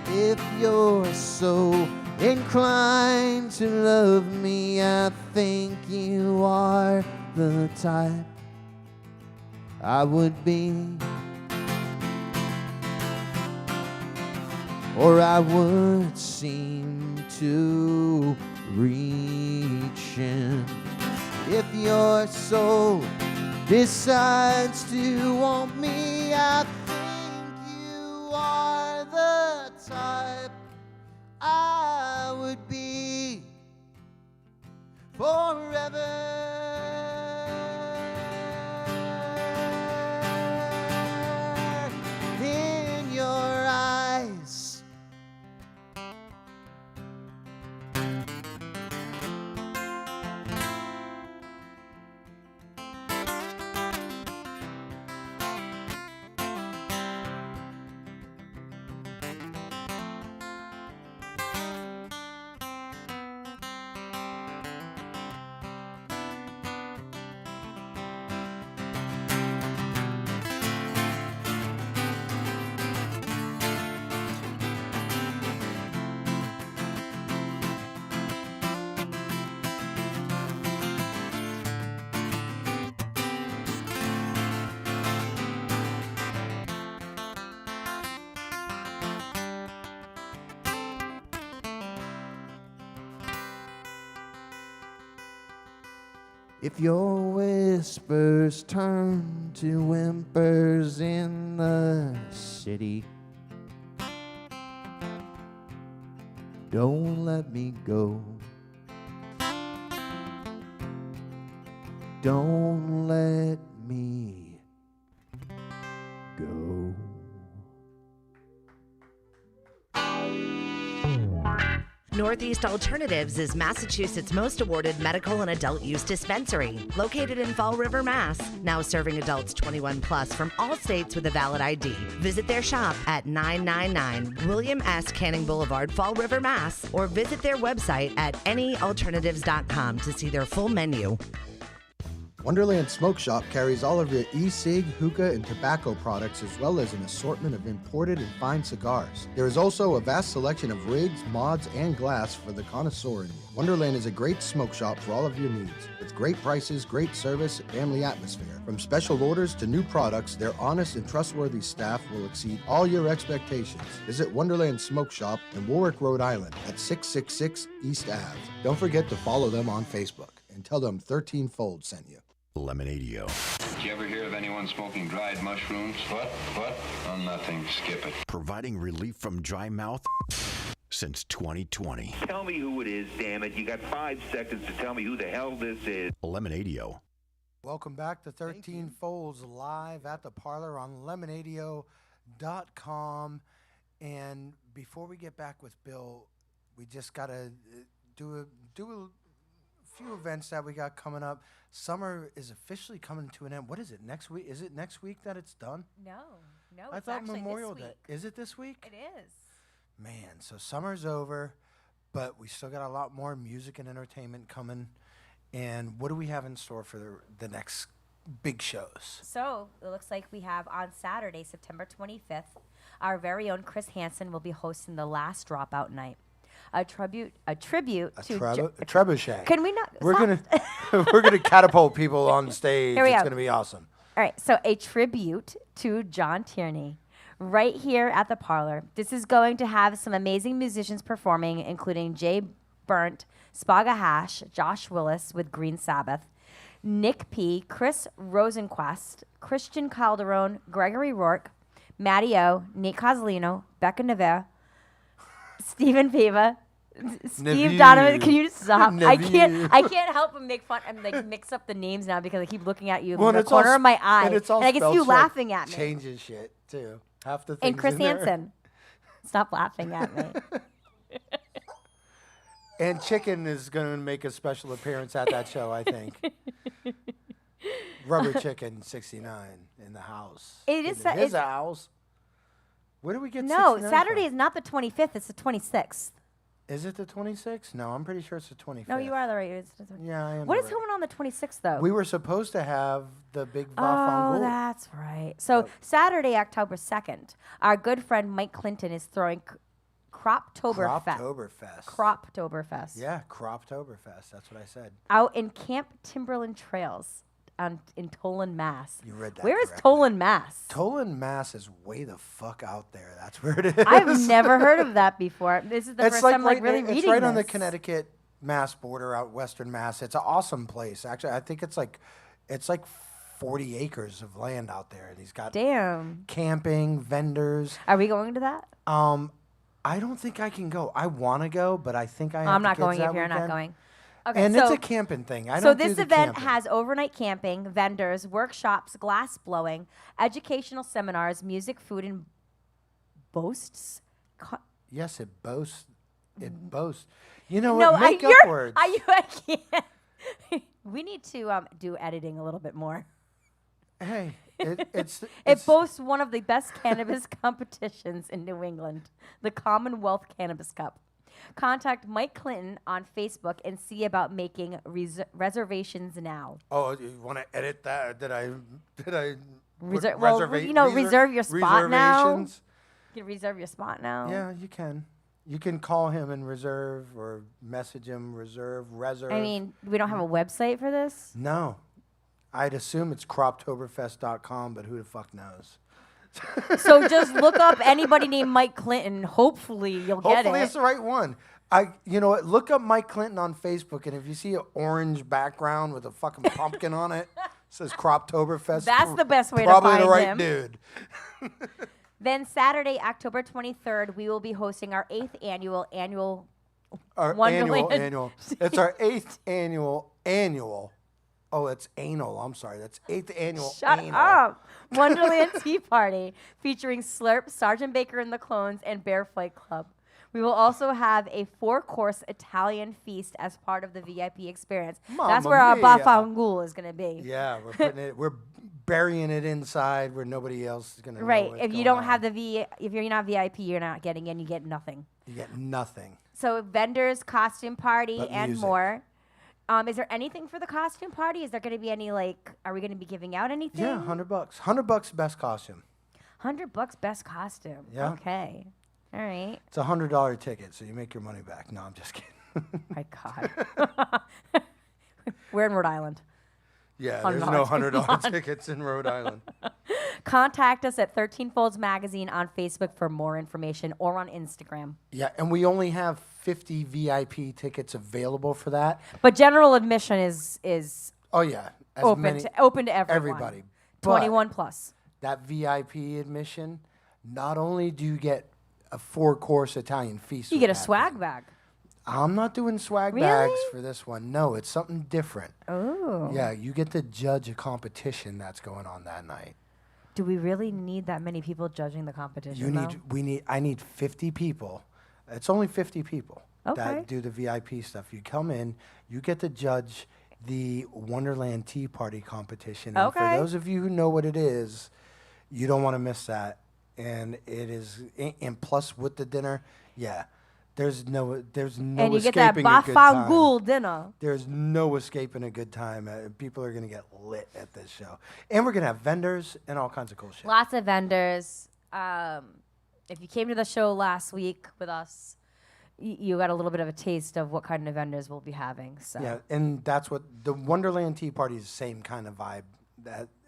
If you're so inclined to love me, I think you are the type I would be, or I would seem to reach in. If your soul decides to want me, I think you are the type I would be forever. In your eyes, If your whispers turn to whimpers in the city, don't let me go. Don't let me go. Northeast Alternatives is Massachusetts' most awarded medical and adult use dispensary, located in Fall River, Mass. Now serving adults 21 plus from all states with a valid ID. Visit their shop at 999 William S. Canning Boulevard, Fall River, Mass. Or visit their website at anyalternatives.com to see their full menu. Wonderland Smoke Shop carries all of your e-cig, hookah, and tobacco products, as well as an assortment of imported and fine cigars. There is also a vast selection of rigs, mods, and glass for the connoisseur in you. Wonderland is a great smoke shop for all of your needs. With great prices, great service, and family atmosphere. From special orders to new products, their honest and trustworthy staff will exceed all your expectations. Visit Wonderland Smoke Shop in Warwick, Rhode Island at 666 East Ave. Don't forget to follow them on Facebook and tell them 13 Fold sent you. Lemonadio. Did you ever hear of anyone smoking dried mushrooms? What? Oh, nothing. Skip it. Providing relief from dry mouth since 2020. Tell me who it is, damn it. You got 5 seconds to tell me who the hell this is. Lemonadio. Welcome back to 13 Folds live at the Parlour on Lemonadio.com. And before we get back with Bill, we just got to do a few events that we got coming up. Summer is officially coming to an end. What is it, next week? Is it next week that it's done? No, I it's thought actually Memorial this Day. week. Is it this week? It is. Man, so summer's over, but we still got a lot more music and entertainment coming. And what do we have in store for the next big shows? So it looks like we have on Saturday, September 25th, our very own Chris Hansen will be hosting the Last Dropout Night. A tribute to trebuchet. Can we not? We're gonna catapult people on stage. Here we It's go. gonna be awesome. All right, so a tribute to John Tierney right here at the Parlour. This is going to have some amazing musicians performing, including Jay Burnt, Spaga Hash, Josh Willis with Green Sabbath, Nick P., Chris Rosenquist, Christian Calderon, Gregory Rourke, Matty O, Nate Cozzolino, Becca Nevere, Stephen Piva, Steve Donovan. Can you stop? I can't help but make fun and like mix up the names now because I keep looking at you in the corner of my eye, and I can see you laughing at me. Changes shit too. Half the things. And Chris in there. Hansen, stop laughing at me. And Chicken is going to make a special appearance at that show, I think. Rubber Chicken 69 in the house. It is in his house. Where do we get? No, 69 Saturday from? is not the 25th. It's the 26th. Is it the 26th? No, I'm pretty sure it's the 25th. No, you are the right. It's the Yeah, I am. What the is right. going on the 26th though? We were supposed to have the big Oh, Vafangul. that's right. So Saturday, October 2nd, our good friend Mike Clinton is throwing Croptoberfest. Croptoberfest. Yeah, Croptoberfest. That's what I said. Out in Camp Timberland Trails in Toland, Mass. You read that Where is correctly. Toland, Mass? Toland, Mass is way the fuck out there. That's where it is. I've never heard of that before. This is the first time like really reading It's right on the this. Connecticut Mass border out Western Mass. It's an awesome place. Actually, I think it's like 40 acres of land out there. And he's got camping, vendors. Are we going to that? I don't think I can go. I want to go, but I think I have I'm the not kids going that if you're not weekend. going. Okay, And so, it's a camping thing. I so don't do this the event camping. has overnight camping, vendors, workshops, glass blowing, educational seminars, music, food, and boasts. Yes, it boasts. It boasts. You know No, what? Make up words. I can't. We need to do editing a little bit more. Hey, it's It boasts one of the best cannabis competitions in New England, the Commonwealth Cannabis Cup. Contact Mike Clinton on Facebook and see about making reservations now. Oh, you want to edit that? Did I? Reserve your spot now. reservations? You can reserve your spot now. Yeah, you can. You can call him and reserve, or message him, reserve. I mean, we don't have a website for this. No, I'd assume it's croptoberfest.com, but who the fuck knows? So just look up anybody named Mike Clinton. Hopefully you'll get it. Hopefully it's the right one. You know what? Look up Mike Clinton on Facebook, and if you see an orange background with a fucking pumpkin on it, says Croptoberfest. That's the best way to probably find the right him. dude. Then Saturday, October 23rd, we will be hosting our 8th annual Our Wonderland. annual. It's our 8th annual. Oh, it's anal. I'm sorry. That's 8th annual Shut anal. up. Wonderland Tea Party featuring Slurp, Sergeant Baker and the Clones, and Bear Fight Club. We will also have a 4-course Italian feast as part of the VIP experience. That's Mamma where our mia. Bafangul is going to be. Yeah, we're burying it inside where nobody else is gonna know Right. what's If you going don't have on. if you're not VIP, you're not getting in. You get nothing. You get nothing. So vendors, costume party, But and music. more. Is there anything for the costume party? Is there going to be any are we going to be giving out anything? Yeah, $100. $100 best costume. $100 best costume. Yeah. Okay. All right. It's a $100 ticket, so you make your money back. No, I'm just kidding. My God. We're in Rhode Island. Yeah, On there's no Mars. $100 tickets in Rhode Island. Contact us at 13 Folds Magazine on Facebook for more information or on Instagram. Yeah, and we only have 50 VIP tickets available for that. But general admission is Oh yeah, as open many- to everyone. everybody. But 21 plus. that VIP admission, not only do you get a 4-course Italian feast, You with get a that swag thing. bag. I'm not doing swag Really? bags for this one. No, it's something different. Oh. Yeah, you get to judge a competition that's going on that night. Do we really need that many people judging the competition? I need 50 people. It's only 50 people Okay. that do the VIP stuff. You come in, you get to judge the Wonderland Tea Party competition. And Okay. for those of you who know what it is, you don't want to miss that. And it is, and plus with the dinner, yeah, there's no And you get escaping that a good time. Bafangul dinner. There's no escaping a good time. People are going to get lit at this show. And we're going to have vendors and all kinds of cool shit. Lots of vendors. If you came to the show last week with us, you got a little bit of a taste of what kind of vendors we'll be having. So Yeah, and that's what the Wonderland Tea Party is the same kind of vibe,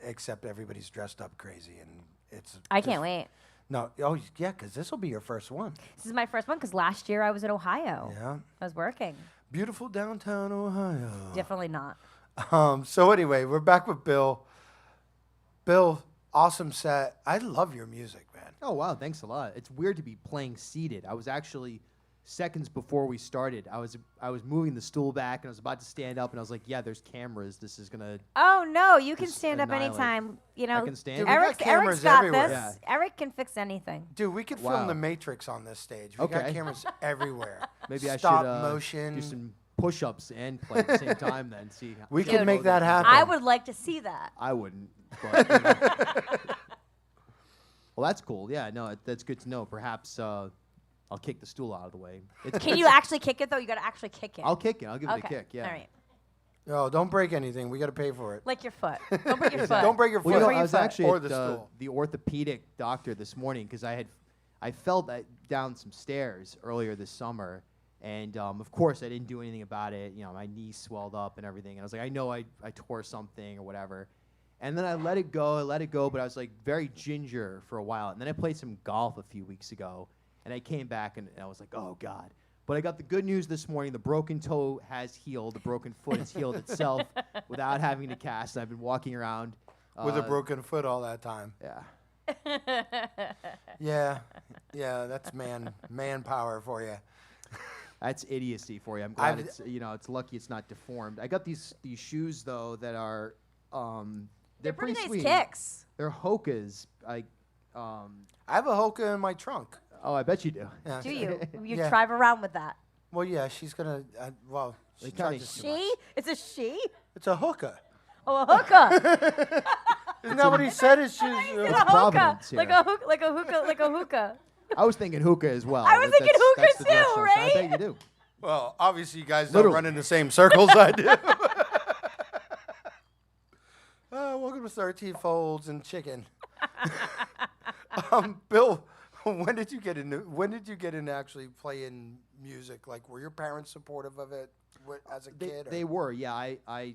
except everybody's dressed up crazy. And it's I just- can't wait. No, oh, yeah, because this will be your first one. This is my first one because last year I was in Ohio. Yeah. I was working. Beautiful downtown Ohio. Definitely not. So anyway, we're back with Bill. Bill, awesome set. I love your music, man. Oh, wow. Thanks a lot. It's weird to be playing seated. I was actually, seconds before we started, I was moving the stool back, and I was about to stand up, and I was like, yeah, there's cameras. This is going to... Oh no, you can Just stand up annihilate. anytime. You know, can stand? Dude, we got Eric's cameras got everywhere. this. Eric can fix anything. Dude, we could film Wow. the Matrix on this stage. We got Okay. cameras everywhere. Maybe I Stop should motion. do some push-ups and play at the same time then. See, We Dude, can make that happen. I would like to see that. I wouldn't. But, you know. Well, that's cool. Yeah, no, that's good to know. Perhaps I'll kick the stool out of the way. Can you actually kick it though? You got to actually kick it. I'll kick it. I'll give it a Okay. kick. Yeah. All right. No, don't break anything. We got to pay for it. Like your foot. Don't break your foot. Don't break your foot. Well, you know, Or I your was foot. actually Or at the stool. the orthopedic doctor this morning because I fell down some stairs earlier this summer, and of course I didn't do anything about it. You know, my knee swelled up and everything, and I was like, I know I tore something or whatever, and then I let it go, but I was like very ginger for a while, and then I played some golf a few weeks ago, and I came back and I was like, oh God. But I got the good news this morning. The broken toe has healed. The broken foot has healed itself without having to cast. I've been walking around With a broken foot all that time. Yeah. Yeah, that's manpower for you. That's idiocy for you. I'm glad it's lucky it's not deformed. I got these shoes though that are They're pretty nice sweet. kicks. They're Hoka's. I have a Hoka in my trunk. Oh, I bet you do. Yeah. Do you? You Yeah. drive around with that. Well, yeah, she's gonna. She Like charges too much. She? It's a she? It's a hookah. Oh, a hookah. Isn't that what he said? His shoes. It's a It's hookah. Providence Like here. a hookah. Like a hookah. Like a hookah. I was thinking hookah as well. I was thinking hookah that's the dress too, show, so right? I bet you do. Well, obviously, you guys don't Literally. run in the same circles I do. Welcome to 13 Folds and Chicken. Bill, when did you get into actually playing music? Like, were your parents supportive of it as a kid? They were, yeah. I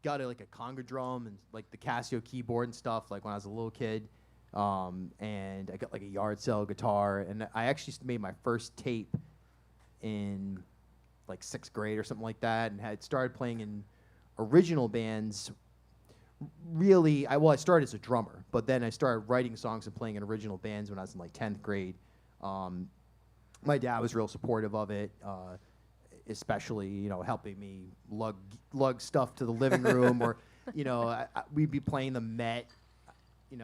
got a conga drum and like the Casio keyboard and stuff like when I was a little kid. And I got like a yard sale guitar, and I actually made my first tape in like 6th grade or something like that, and had started playing in original bands. Really, I started as a drummer, but then I started writing songs and playing in original bands when I was in like 10th grade. My dad was real supportive of it, especially helping me lug stuff to the living room, or we'd be playing the Met, at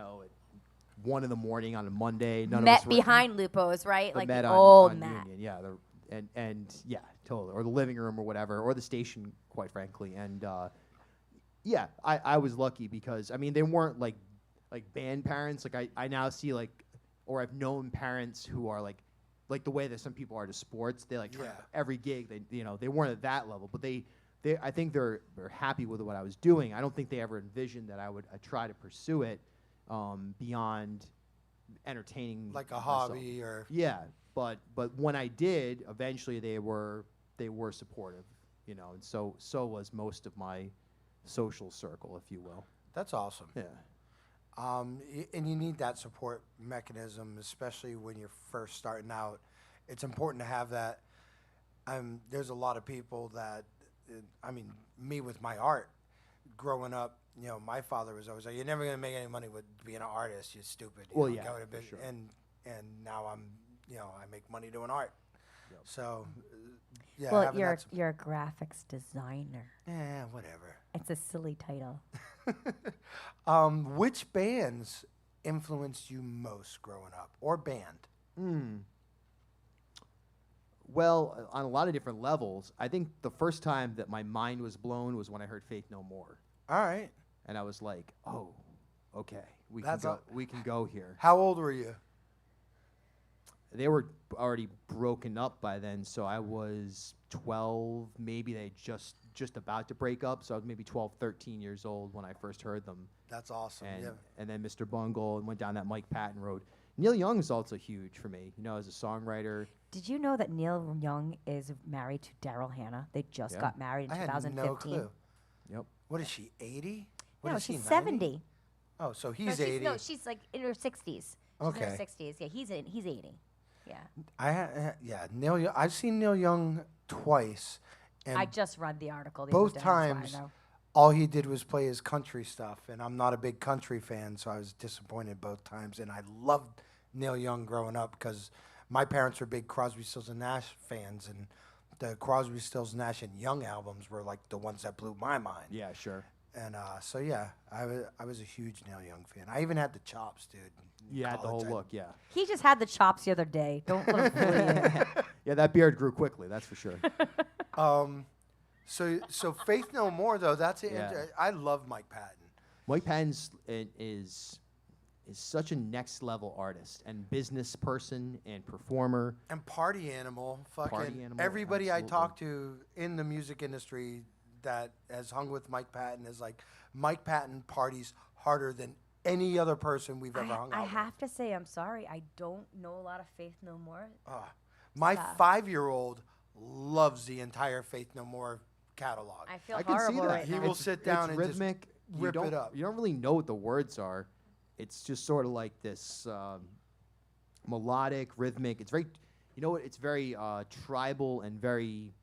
1 in the morning on a Monday. None Met of us were behind Lupo's, right? the Like Met the on old Met. Union, yeah, and yeah, totally, or the living room or whatever, or the station, quite frankly, and yeah, I was lucky because they weren't like band parents. Like I now see or I've known parents who are like the way that some people are to sports. They try every gig. They weren't at that level, but I think they're happy with what I was doing. I don't think they ever envisioned that I would try to pursue it beyond entertaining, like a myself. hobby or But when I did, eventually they were supportive, and so was most of my social circle, if you will. That's awesome. Yeah. And you need that support mechanism, especially when you're first starting out. It's important to have that. There's a lot of people that, me with my art, growing up, my father was always like, "You're never gonna make any money with being an artist. You're stupid." Go to bus-" sure. And now I'm, I make money doing art. Yep. So, Well, having that you're a graphics designer. whatever. It's a silly title. Which bands influenced you most growing up, or band? Well, on a lot of different levels. I think the first time that my mind was blown was when I heard Faith No More, All right. and I was like, "Oh, okay, we That's can go. a- We can go here." How old were you? They were already broken up by then, so I was 12. Maybe they just about to break up, so I was maybe 12, 13 years old when I first heard them. That's awesome. And then Mr. Bungle, and went down that Mike Patton road. Neil Young is also huge for me, as a songwriter. Did you know that Neil Young is married to Daryl Hannah? They just Yeah. got married in I had 2015. no clue. Yep. What is she, 80? What No, is she, she's 90? 70. Oh, so No, he's 80. No, she's like in her 60s. She's in her Okay. 60s. Yeah, he's 80. Yeah. Neil Young. I've seen Neil Young twice, and I just read the article. the both other day, that's why I times know. all he did was play his country stuff, and I'm not a big country fan, so I was disappointed both times. And I loved Neil Young growing up because my parents were big Crosby, Stills, and Nash fans, and the Crosby, Stills, Nash, and Young albums were like the ones that blew my mind. Yeah, sure. And so yeah, I was a huge Neil Young fan. I even had the chops, dude. in Yeah, the whole college. look, yeah. He just had the chops the other day. Don't let him fool you. Yeah, that beard grew quickly, that's for sure. So Faith No More though. That's it. Yeah. I love Mike Patton. Mike Patton's is such a next level artist and business person and performer. And party animal, fucking Party animal, everybody I absolutely. talk to in the music industry that has hung with Mike Patton is like, Mike Patton parties harder than any other person we've ever hung out I with. have to say, I'm sorry. I don't know a lot of Faith No More. My stuff. 5-year-old loves the entire Faith No More catalog. I feel I can see horrible that. right He now. will sit down it's and just rhythmic. rip you it up. You don't really know what the words are. It's just sort of like this melodic, rhythmic. It's very, it's very tribal and very.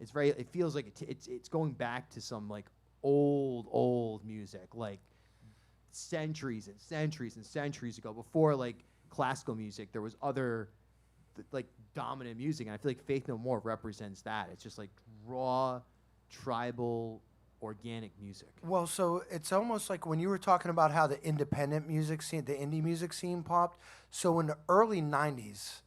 It's very. It feels like it's going back to some like old music, like centuries and centuries and centuries ago. Before like classical music, there was other like dominant music, and I feel like Faith No More represents that. It's just like raw, tribal, organic music. Well, so it's almost like when you were talking about how the independent music scene, the indie music scene popped. So in the early 90s,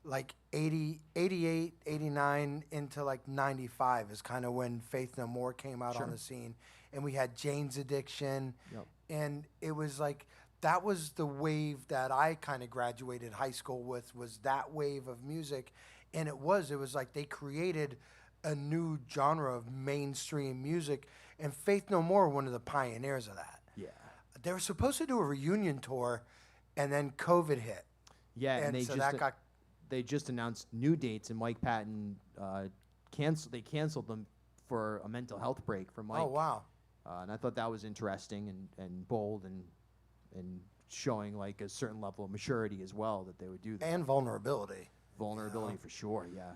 like 80, 88, 89 into like 95 is kind of when Faith No More came out on the scene. And we had Jane's Addiction. Yep. And it was like, that was the wave that I kind of graduated high school with, was that wave of music. And it was like they created a new genre of mainstream music, and Faith No More were one of the pioneers of that. Yeah. They were supposed to do a reunion tour, and then COVID hit. Yeah, and they so just that got they just announced new dates, and Mike Patton canceled them for a mental health break for Mike. oh wow. And I thought that was interesting and bold and showing like a certain level of maturity as well that they would do that. And vulnerability. Vulnerability for sure, yeah.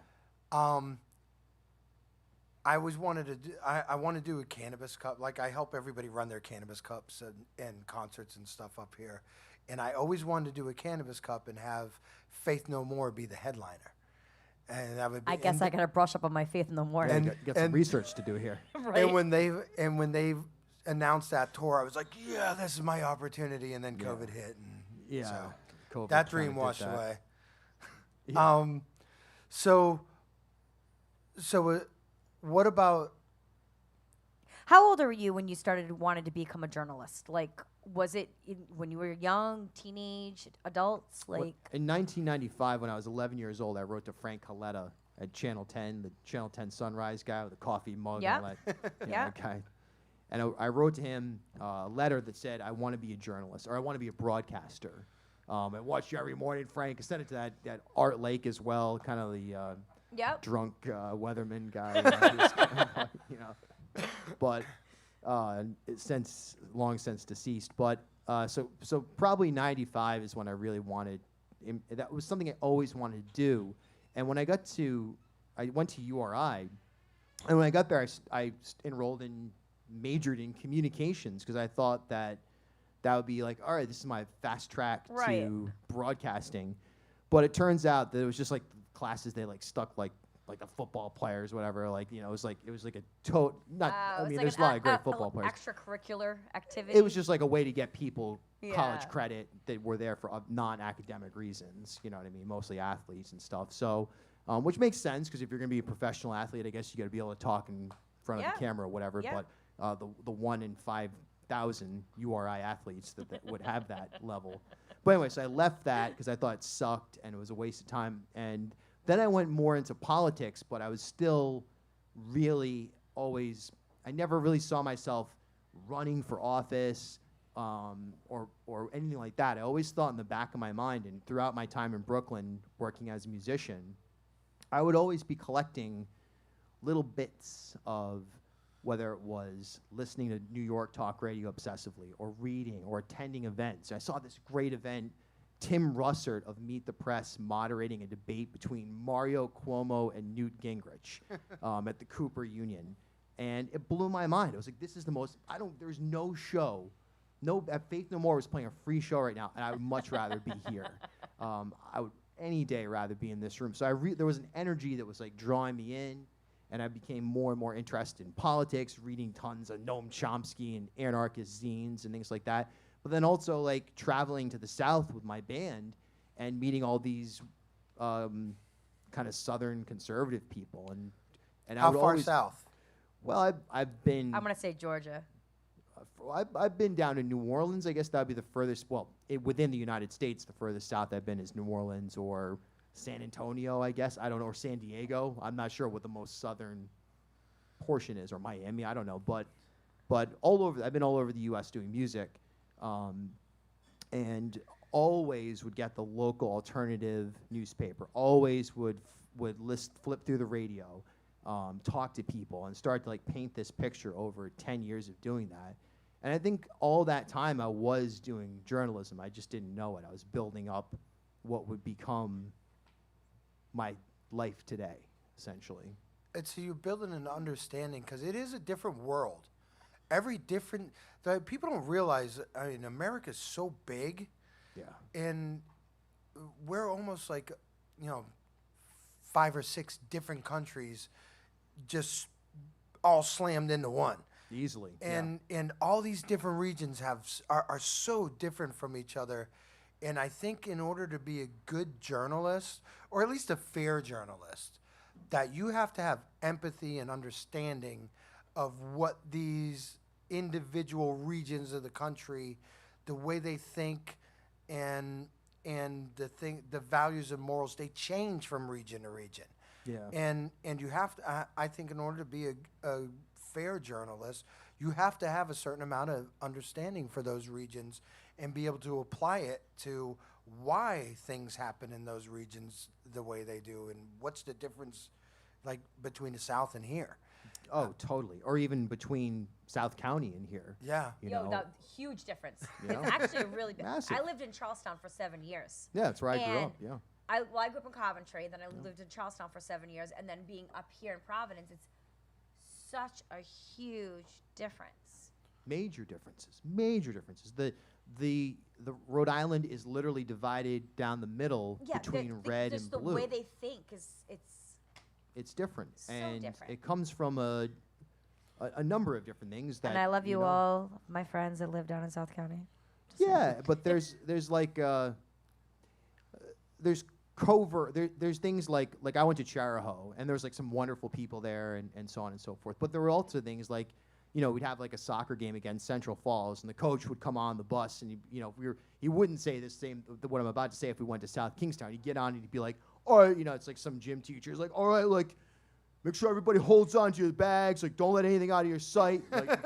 I always wanted to do, I want to do a cannabis cup. Like, I help everybody run their cannabis cups and concerts and stuff up here. And I always wanted to do a cannabis cup and have Faith No More be the headliner. And that would be, I guess I gotta brush up on my Faith No More. You got some research to do here. Right. And when they announced that tour, I was like, yeah, this is my opportunity. And then COVID hit, and so that dream washed away. Yeah. What about? How old were you when you started wanting to become a journalist? Like, was it when you were young, teenage, adults? Like, in 1995, when I was 11 years old, I wrote to Frank Coletta at Channel 10, the Channel 10 Sunrise guy with the coffee mug and all that. That guy. And I wrote to him a letter that said, I want to be a journalist, or I want to be a broadcaster. I watch you every morning, Frank. I sent it to that Art Lake as well, kind of the drunk weatherman guy. But it's long since deceased. But so probably 95 is when I really wanted. That was something I always wanted to do. And when I went to URI, and when I got there, I majored in communications because I thought that would be like, all right, this is my fast track to broadcasting. But it turns out that it was just like classes they stuck like the football players, whatever. It was like a there's a lot of great football players. Extracurricular activity. It was just like a way to get people college credit that were there for non-academic reasons. You know what I mean? Mostly athletes and stuff. So, which makes sense because if you're going to be a professional athlete, I guess you got to be able to talk in front of the camera or whatever. Yeah. But the 1 in 5,000 URI athletes that would have that level. But anyway, so I left that because I thought it sucked and it was a waste of time. And then I went more into politics, but I was still really I never really saw myself running for office or anything like that. I always thought in the back of my mind, and throughout my time in Brooklyn working as a musician, I would always be collecting little bits of whether it was listening to New York talk radio obsessively or reading or attending events. I saw this great event, Tim Russert of Meet the Press moderating a debate between Mario Cuomo and Newt Gingrich at the Cooper Union. And it blew my mind. I was like, this is the most, there's no show, Faith No More was playing a free show right now, and I would much rather be here. I would any day rather be in this room. So there was an energy that was drawing me in, and I became more and more interested in politics, reading tons of Noam Chomsky and anarchist zines and things like that. But then also traveling to the South with my band and meeting all these kind of Southern conservative people. And how far south? Well, I've been. I'm gonna say Georgia. I've been down to New Orleans. I guess that would be the furthest. Well, within the United States, the furthest south I've been is New Orleans or San Antonio. I guess I don't know, or San Diego. I'm not sure what the most southern portion is, or Miami. I don't know, but all over. I've been all over the U.S. doing music. And always would get the local alternative newspaper. Always would flip through the radio, talk to people, and start to paint this picture over 10 years of doing that. And I think all that time I was doing journalism. I just didn't know it. I was building up what would become my life today, essentially. So you're building an understanding because it is a different world. People don't realize, America's so big. Yeah. And we're almost 5 or 6 different countries just all slammed into one. Easily. And all these different regions are so different from each other. And I think in order to be a good journalist, or at least a fair journalist, that you have to have empathy and understanding of what these individual regions of the country, the way they think, and the values and morals, they change from region to region. Yeah. And you have to. I think in order to be a fair journalist, you have to have a certain amount of understanding for those regions and be able to apply it to why things happen in those regions the way they do, and what's the difference between the South and here. Oh, totally. Or even between South County and here. Yeah. The huge difference. It's actually really big. Massive. I lived in Charlestown for 7 years. Yeah, that's where I grew up, yeah. I grew up in Coventry, then I lived in Charlestown for 7 years, and then being up here in Providence, it's such a huge difference. Major differences. Major differences. The Rhode Island is literally divided down the middle between red and blue. Just the way they think it's different, so and different. it comes from a number of different things. That And I love you know, all, my friends that live down in South County. Yeah, but there's like there's covert. There's things like I went to Cheraho, and there's like some wonderful people there, and so on and so forth. But there were also things like, we'd have like a soccer game against Central Falls, and the coach would come on the bus, and he wouldn't say what I'm about to say if we went to South Kingstown. He'd get on and he'd be like, all right, it's like some gym teacher. He's like, all right, like, make sure everybody holds on to your bags. Like, don't let anything out of your sight. Like,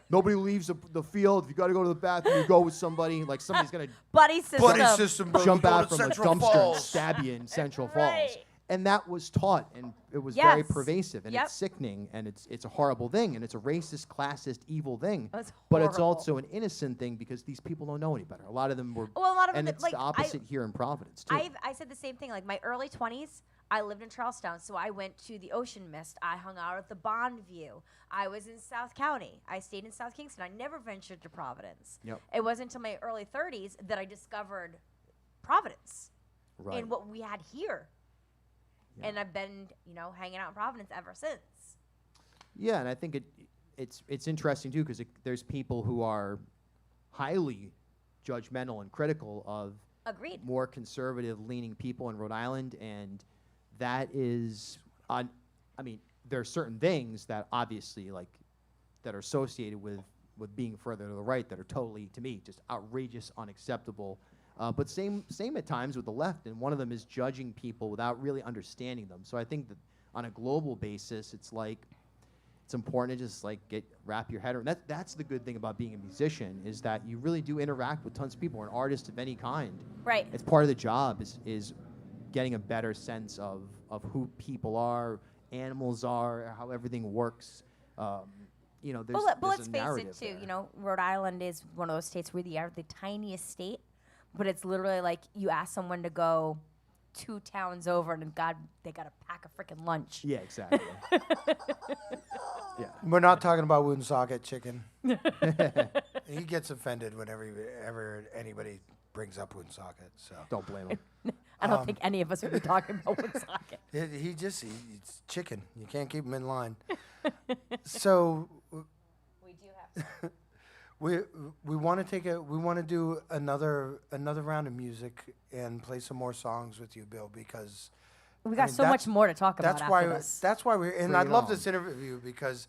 nobody leaves the field. If you got to go to the bathroom, you go with somebody. Like, somebody's going to Buddy system. Bro. jump You go out to from a Central dumpster Falls. and stab you in Central Right. Falls. And that was taught, and it was very Yes. pervasive, and Yep. it's sickening, and it's a horrible thing, and it's a racist, classist, evil thing. That's But it's horrible. also an innocent thing because these people don't know any better. A lot of them were, Well, a lot of and them, it's like, the opposite here in Providence too. I said the same thing. Like my early 20s, I lived in Charlestown, so I went to the Ocean Mist. I hung out at the Bond View. I was in South County. I stayed in South Kingston. I never ventured to Providence. Yep. It wasn't until my early 30s that I discovered Providence Right. and what we had here. Yeah. And I've been, hanging out in Providence ever since. Yeah, and I think it's interesting too because there's people who are highly judgmental and critical of Agreed. more conservative-leaning people in Rhode Island, and that is, I mean, there are certain things that obviously that are associated with being further to the right that are totally, to me, just outrageous, unacceptable. But same at times with the left, and one of them is judging people without really understanding them. So I think that on a global basis, it's important to just wrap your head around. That's the good thing about being a musician is that you really do interact with tons of people, or an artist of any kind. Right. It's part of the job is getting a better sense of who people are, animals are, how everything works. There's But let's a face it, narrative too. there. Rhode Island is one of those states where they are the tiniest state, but it's literally like you ask someone to go 2 towns over, and God, they got to pack a freaking lunch. Yeah, exactly. Yeah. We're not talking about Woonsocket chicken. He gets offended whenever anybody brings up Woonsocket. So Don't blame him. I don't think any of us would be talking about Woonsocket. it's chicken. You can't keep him in line. So We do have. we want to do another round of music and play some more songs with you, Bill, because We got so much more to talk about that's why after this. that's why we're and Bring I it love on. this interview because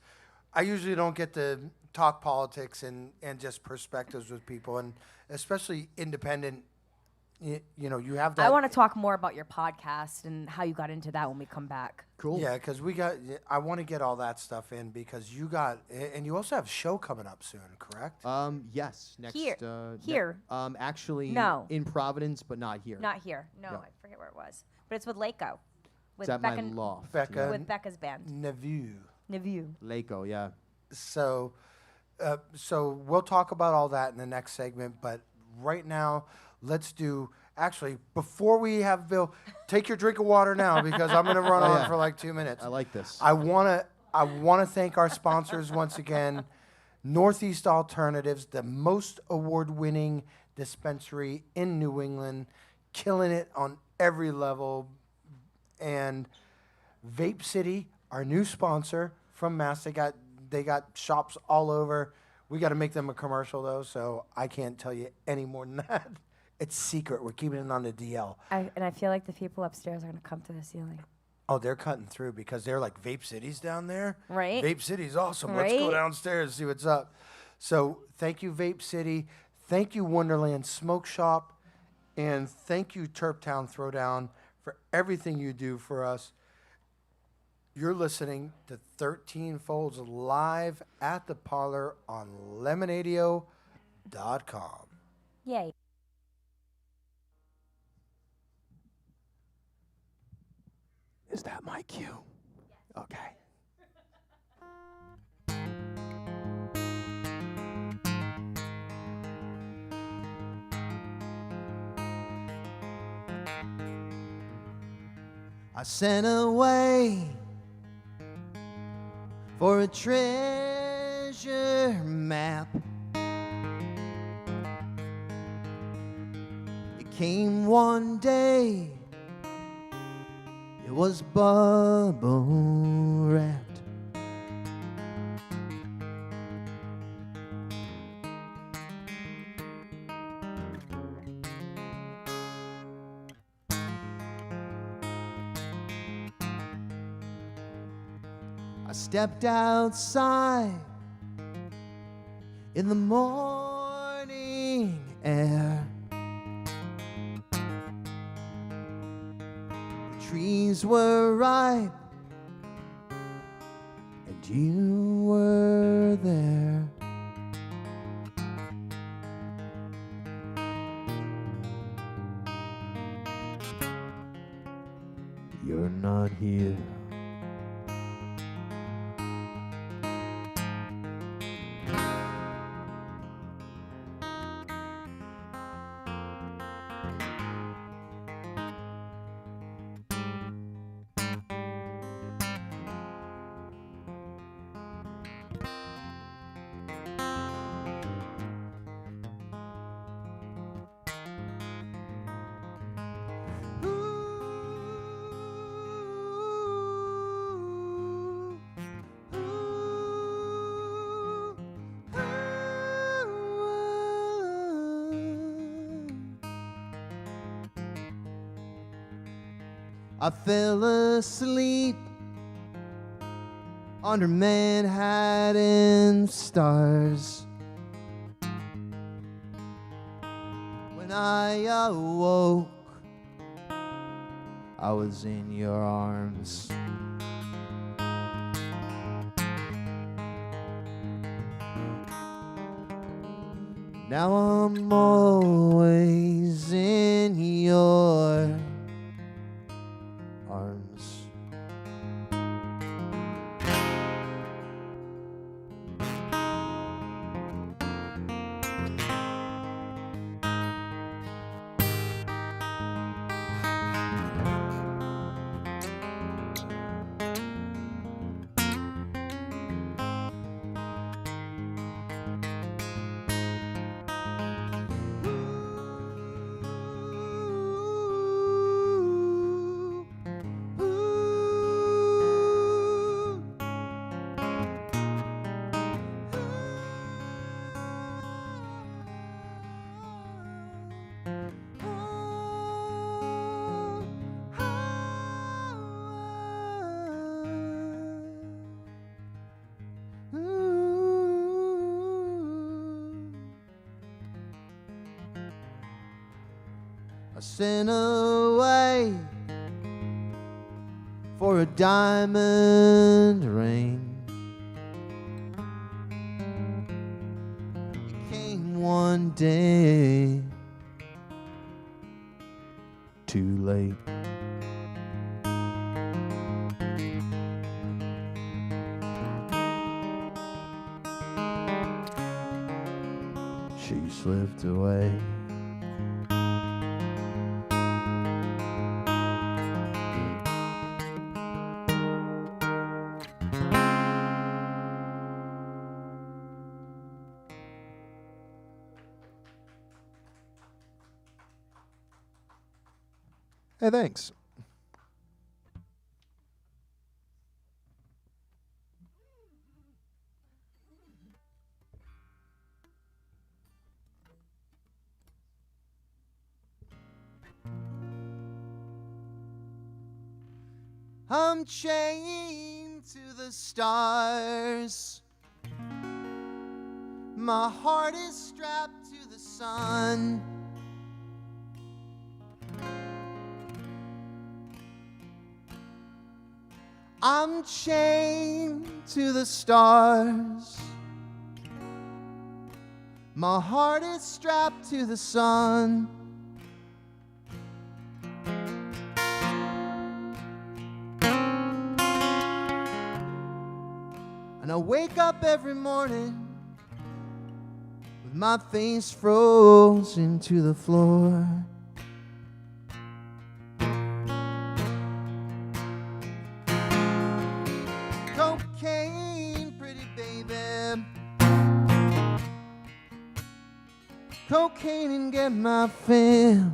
I usually don't get to talk politics and just perspectives with people, and especially independent. You have that. I want to talk more about your podcast and how you got into that when we come back. Cool. Yeah, because I want to get all that stuff in because you got, and you also have a show coming up soon, correct? Yes. Next. Here. ne- Here. Actually. No. In Providence, but not here. Not here. No, No. I forget where it was. But it's with Lako. With It's at Becca, my loft. Becca. yeah. with Becca's band. Neveu. Neveu. Lako, yeah. So we'll talk about all that in the next segment. But right now, let's do. Actually, before we have Bill, take your drink of water now because I'm going to run on yeah. for like 2 minutes. I like this. I want to thank our sponsors once again. Northeast Alternatives, the most award-winning dispensary in New England, killing it on every level. And Vape City, our new sponsor from Mass. They got shops all over. We got to make them a commercial though, so I can't tell you any more than that. It's secret. We're keeping it on the DL. And I feel like the people upstairs are going to come to the ceiling. Oh, they're cutting through because they're like Vape City's down there. Right. Vape City's awesome. Let's go Right. downstairs and see what's up. So thank you, Vape City. Thank you, Wonderland Smoke Shop. And thank you, Turptown Throwdown, for everything you do for us. You're listening to 13 Folds live at the Parlour on Lemonadio.com. Yay. Is that my cue? Okay. I sent away for a treasure map. It came one day, it was bubble wrapped. I stepped outside in the morning air. The trees were ripe and you were there. You're not here. I fell asleep under Manhattan stars. When I awoke, I was in your arms. Now I'm always in your arms. I sent away for a diamond ring. It came one day, too late. She slipped away. Hey, thanks. I'm chained to the stars. My heart is strapped to the sun. I'm chained to the stars. My heart is strapped to the sun. And I wake up every morning with my face frozen to the floor. Cocaine, pretty baby. Cocaine and get my fill.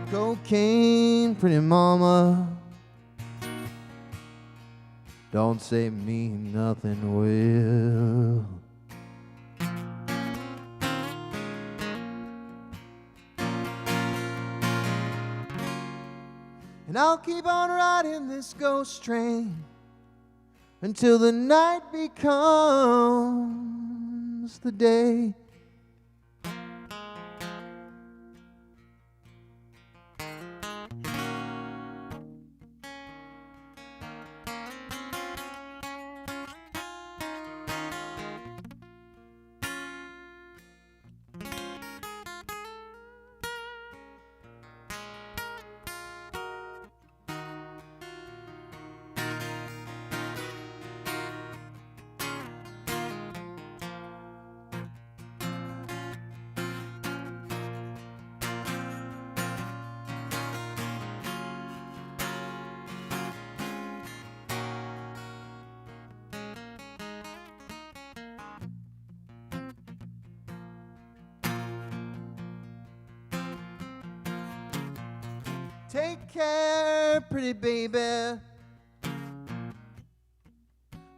Cocaine, pretty mama. Don't say me nothing will. And I'll keep on riding this ghost train until the night becomes the day. Take care, pretty baby,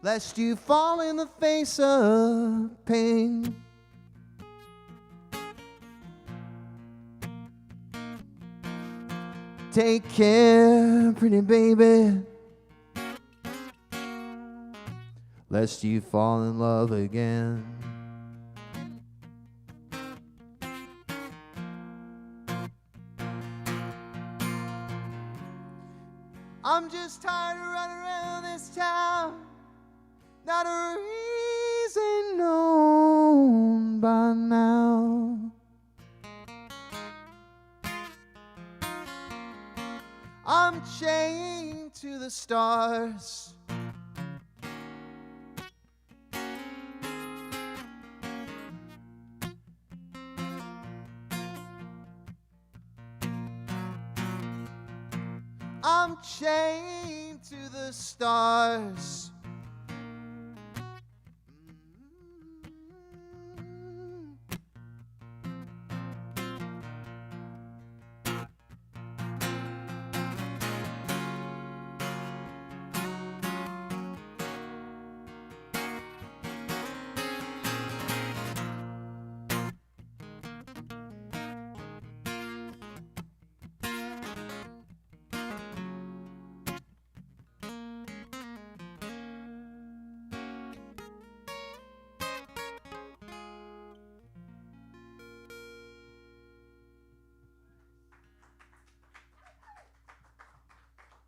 lest you fall in the face of pain. Take care, pretty baby, lest you fall in love again. I'm just tired of running around this town, not a reason known by now. I'm chained to the stars. I'm chained to the stars.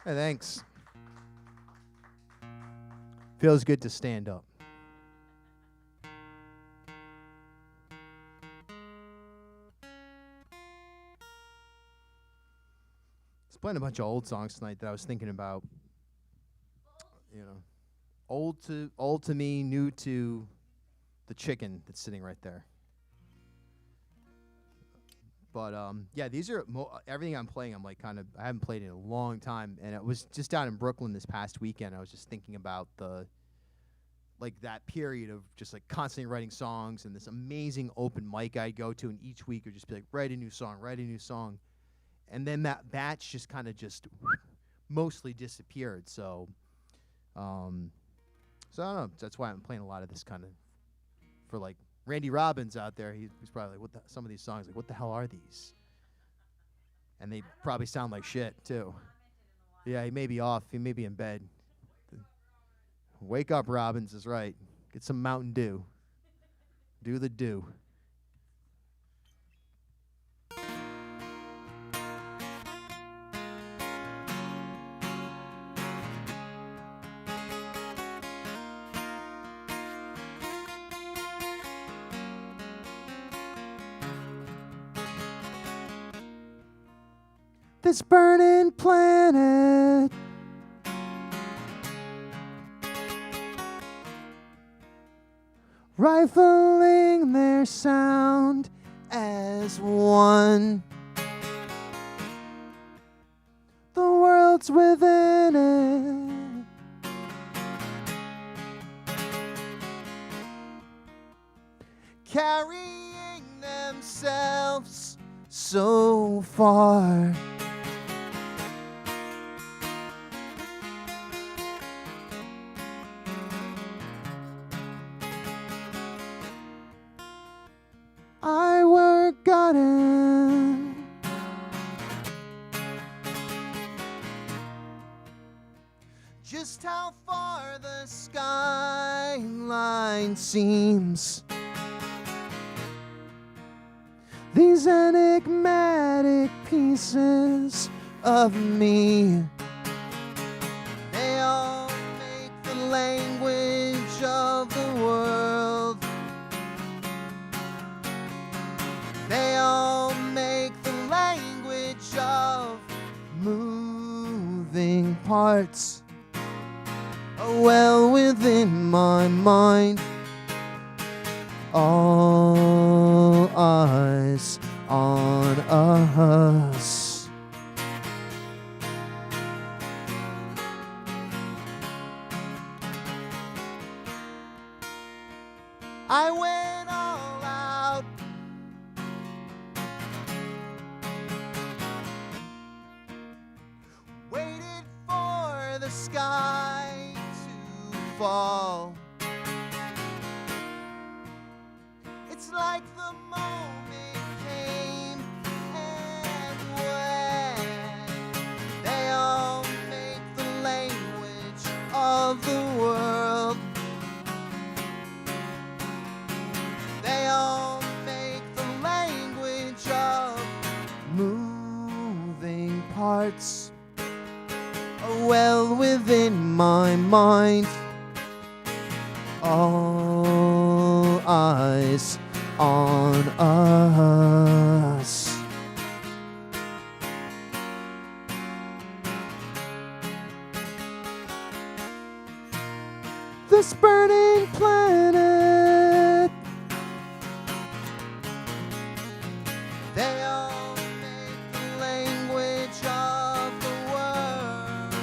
Hey, thanks. Feels good to stand up. I was playing a bunch of old songs tonight that I was thinking about. You know, old to me, new to the chicken that's sitting right there. But yeah, these are everything I'm playing. I'm like I haven't played in a long time, and it was just down in Brooklyn this past weekend. I was just thinking about that period of just like constantly writing songs and this amazing open mic I'd go to, and each week would just be like write a new song, and then that batch just kind of just mostly disappeared. So I don't know. That's why I'm playing a lot of this kind of for like. Randy Robbins out there, he's probably like, some of these songs, like, what the hell are these? And they probably sound like shit, too. Yeah, he may be off. He may be in bed. Wake up, Robbins is right. Get some Mountain Dew. Do the do. This burning planet, rifling their sound as one. what's within it. Carrying themselves so far. I were gotten just how far the skyline seems. These enigmatic pieces of me, they all make the language of the world. They all make the language of moving parts. Oh, well within my mind, all eyes on us. I went all out. Waited for the sky to fall. It's like the moment came and went. They all make the language of the world. They all make the language of moving parts. Oh, well within my mind, all eyes on us. This burning planet, they all make the language of the world.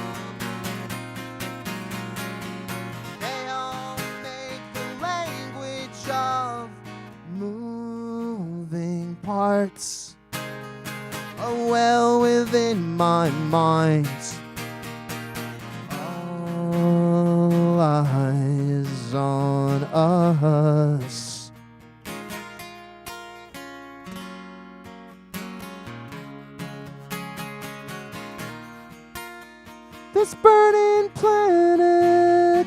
They all make the language of moving parts. Oh, well within my mind, all eyes on us. This burning planet,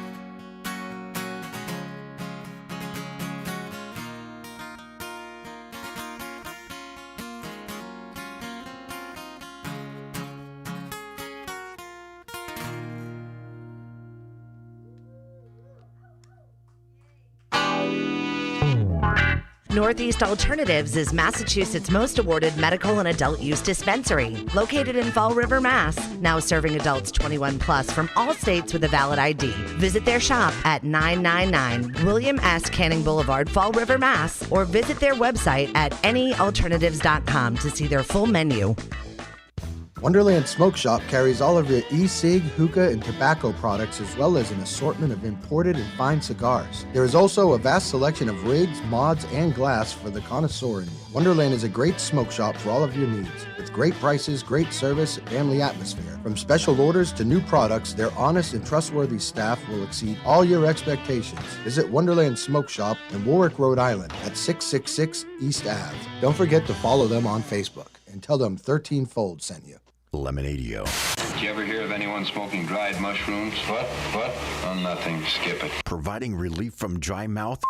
Northeast Alternatives is Massachusetts' most awarded medical and adult use dispensary, located in Fall River, Mass. Now serving adults 21 plus from all states with a valid ID. Visit their shop at 999 William S. Canning Boulevard, Fall River, Mass. Or visit their website at anyalternatives.com to see their full menu. Wonderland Smoke Shop carries all of your e-cig, hookah, and tobacco products, as well as an assortment of imported and fine cigars. There is also a vast selection of rigs, mods, and glass for the connoisseur in you. Wonderland is a great smoke shop for all of your needs. With great prices, great service, and family atmosphere. From special orders to new products, their honest and trustworthy staff will exceed all your expectations. Visit Wonderland Smoke Shop in Warwick, Rhode Island at 666 East Ave. Don't forget to follow them on Facebook and tell them 13 Fold sent you. Lemonadio. Did you ever hear of anyone smoking dried mushrooms? What? Oh, nothing. Skip it. Providing relief from dry mouth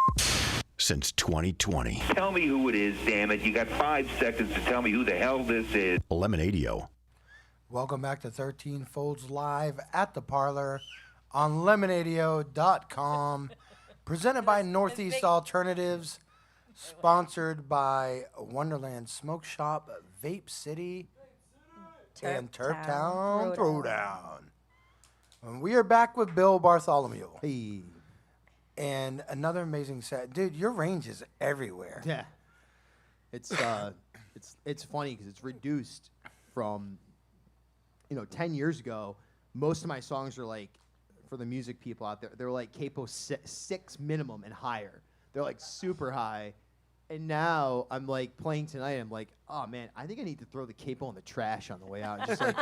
since 2020. Tell me who it is, damn it. You got 5 seconds to tell me who the hell this is. Lemonadio. Welcome back to 13 Folds Live at the Parlor on Lemonadio.com. Presented by Northeast Alternatives. Sponsored by Wonderland Smoke Shop, Vape City, and Turptown Throwdown. And we are back with Bill Bartholomew. Hey. And another amazing set. Dude, your range is everywhere. Yeah. It's funny because it's reduced from 10 years ago, most of my songs are like, for the music people out there, they're like capo 6 minimum and higher. They're like super high. And now I'm like playing tonight. I'm like, oh man, I think I need to throw the capo in the trash on the way out and just like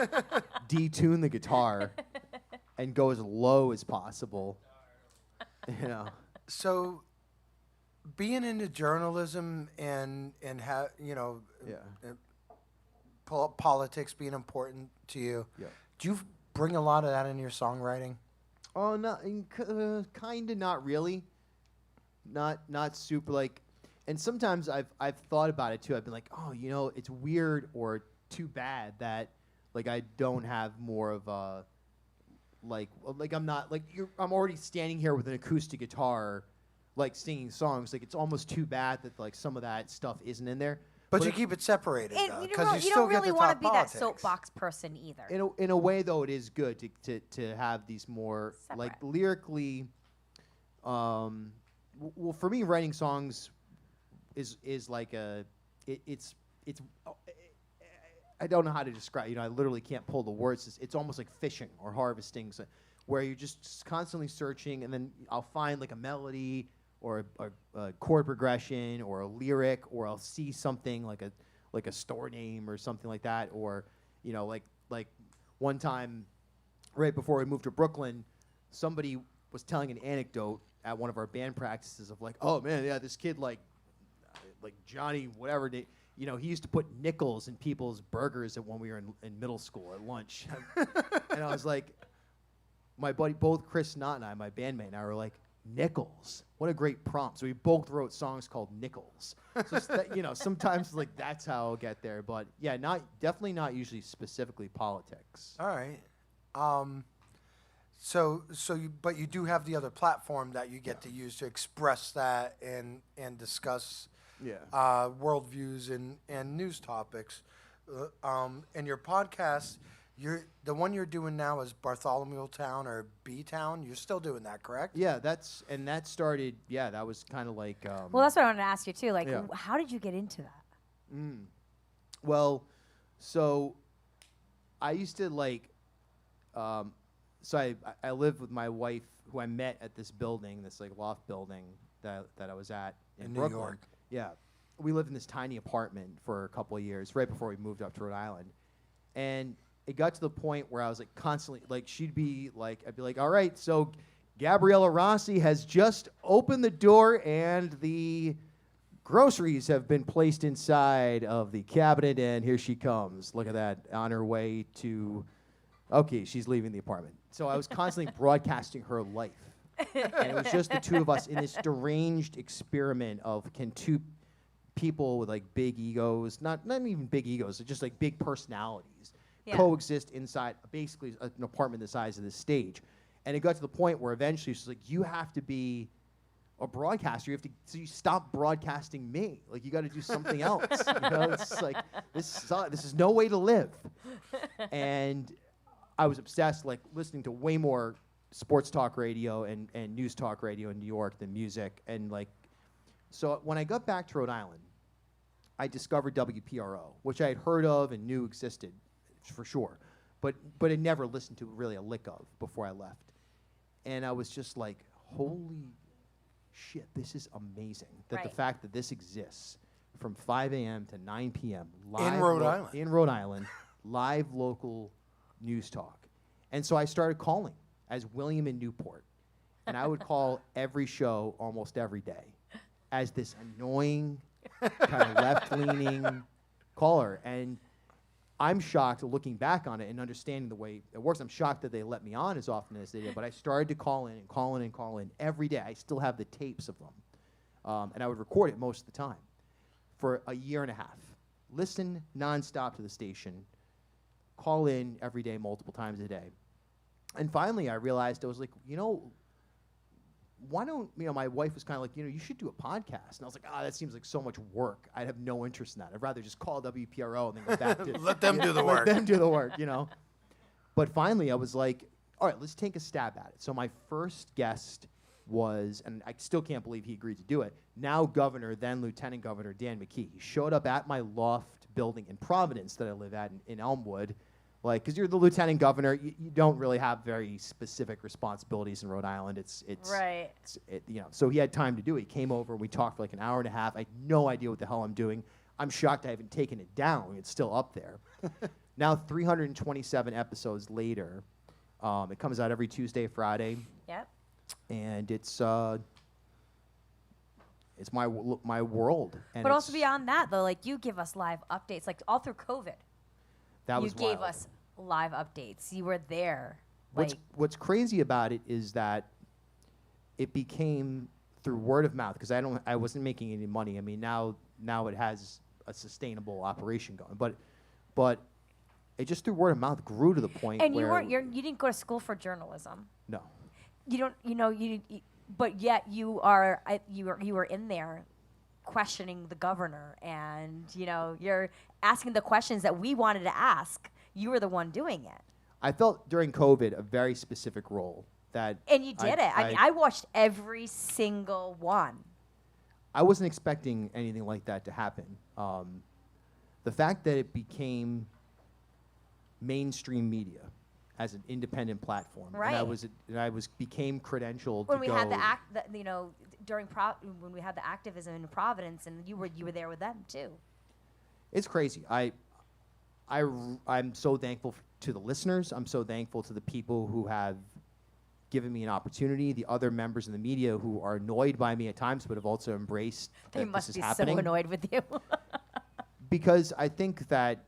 detune the guitar and go as low as possible. So, being into journalism and politics being important to you, do you bring a lot of that into your songwriting? Oh, no, kind of, not really. Not super like. And sometimes I've thought about it too. I've been like, oh, it's weird or too bad that like I don't have more of a like I'm not like I'm already standing here with an acoustic guitar, like singing songs. Like it's almost too bad that like some of that stuff isn't in there. But you keep it separated, because you don't really want to be that soapbox person either. In a way, though, it is good to have these more separate. Like lyrically. Well, for me, writing songs is like it's I don't know how to describe. I literally can't pull the words. It's almost like fishing or harvesting, where you're just constantly searching, and then I'll find like a melody or a chord progression or a lyric, or I'll see something like a store name or something like that, or like one time right before we moved to Brooklyn, somebody was telling an anecdote at one of our band practices of like, oh man, yeah, this kid like Johnny whatever, he used to put nickels in people's burgers when we were in middle school at lunch. And I was like, my buddy, both Chris Knott and I, my bandmate, and I were like, nickels, what a great prompt. So we both wrote songs called Nickels. So sometimes like that's how I'll get there, but yeah, definitely not usually specifically politics. All right. But you do have the other platform that you get to use to express that and discuss worldviews and news topics. And your podcast, the one you're doing now is Bartholomew Town or B Town. You're still doing that, correct? Yeah, that started. Yeah, that was kind of like. Well, that's what I wanted to ask you too. Like, how did you get into that? Well, so I used to like. So I lived with my wife, who I met at this building, this like loft building that I was at in New Brooklyn. York. Yeah, we lived in this tiny apartment for a couple of years, right before we moved up to Rhode Island, and it got to the point where I was like constantly like I'd be like, all right, so Gabriella Rossi has just opened the door and the groceries have been placed inside of the cabinet, and here she comes. Look at that, on her way to. Okay, she's leaving the apartment. So I was constantly broadcasting her life. And it was just the two of us in this deranged experiment of can two people with like big egos, not even big egos, just like big personalities, coexist inside basically an apartment the size of this stage. And it got to the point where eventually she's like, you have to be a broadcaster. So you stop broadcasting me. Like you got to do something else. It's like, this is no way to live. And I was obsessed, like listening to way more sports talk radio and news talk radio in New York than music. And like, so when I got back to Rhode Island, I discovered WPRO, which I had heard of and knew existed for sure, but had never listened to really a lick of before I left. And I was just like, holy shit, this is amazing. That the fact that this exists from 5 a.m. to 9 p.m. live in Rhode Island, live local news talk. And so I started calling as William in Newport. And I would call every show almost every day as this annoying, kind of left-leaning caller. And I'm shocked looking back on it and understanding the way it works. I'm shocked that they let me on as often as they did. But I started to call in every day. I still have the tapes of them. And I would record it most of the time for a year and a half. Listen nonstop to the station. Call in every day, multiple times a day. And finally, I realized, I was like, why don't, my wife was kind of like, you should do a podcast. And I was like, that seems like so much work. I'd have no interest in that. I'd rather just call WPRO and then go back to let them do the work. Let them do the work, But finally, I was like, all right, let's take a stab at it. So my first guest was, and I still can't believe he agreed to do it, now Governor, then Lieutenant Governor Dan McKee. He showed up at my loft building in Providence that I live at in Elmwood. Like, because you're the lieutenant governor, you don't really have very specific responsibilities in Rhode Island. It's Right. So he had time to do it. He came over, we talked for like an hour and a half. I had no idea what the hell I'm doing. I'm shocked I haven't taken it down. It's still up there. Now, 327 episodes later, it comes out every Tuesday, Friday. Yep. And it's my world. And But also beyond that, though, like you give us live updates, like all through COVID. that was You gave wild. us live updates. You were there. What's crazy about it is that it became through word of mouth, because I wasn't making any money. I mean, now it has a sustainable operation going, but it just through word of mouth grew to the point and where you didn't go to school for journalism. no. You don't. But yet you were in there questioning the governor, and you're asking the questions that we wanted to ask. You were the one doing it. I felt during COVID a very specific role that. And you did it. I mean, I watched every single one. I wasn't expecting anything like that to happen. The fact that it became mainstream media as an independent platform, Right. and I became credentialed When to we go. had when we had the activism in Providence, and you were there with them too. It's crazy. I'm so thankful to the listeners. I'm so thankful to the people who have given me an opportunity. The other members in the media who are annoyed by me at times, but have also embraced They that must this be is happening. so annoyed with you. Because I think that,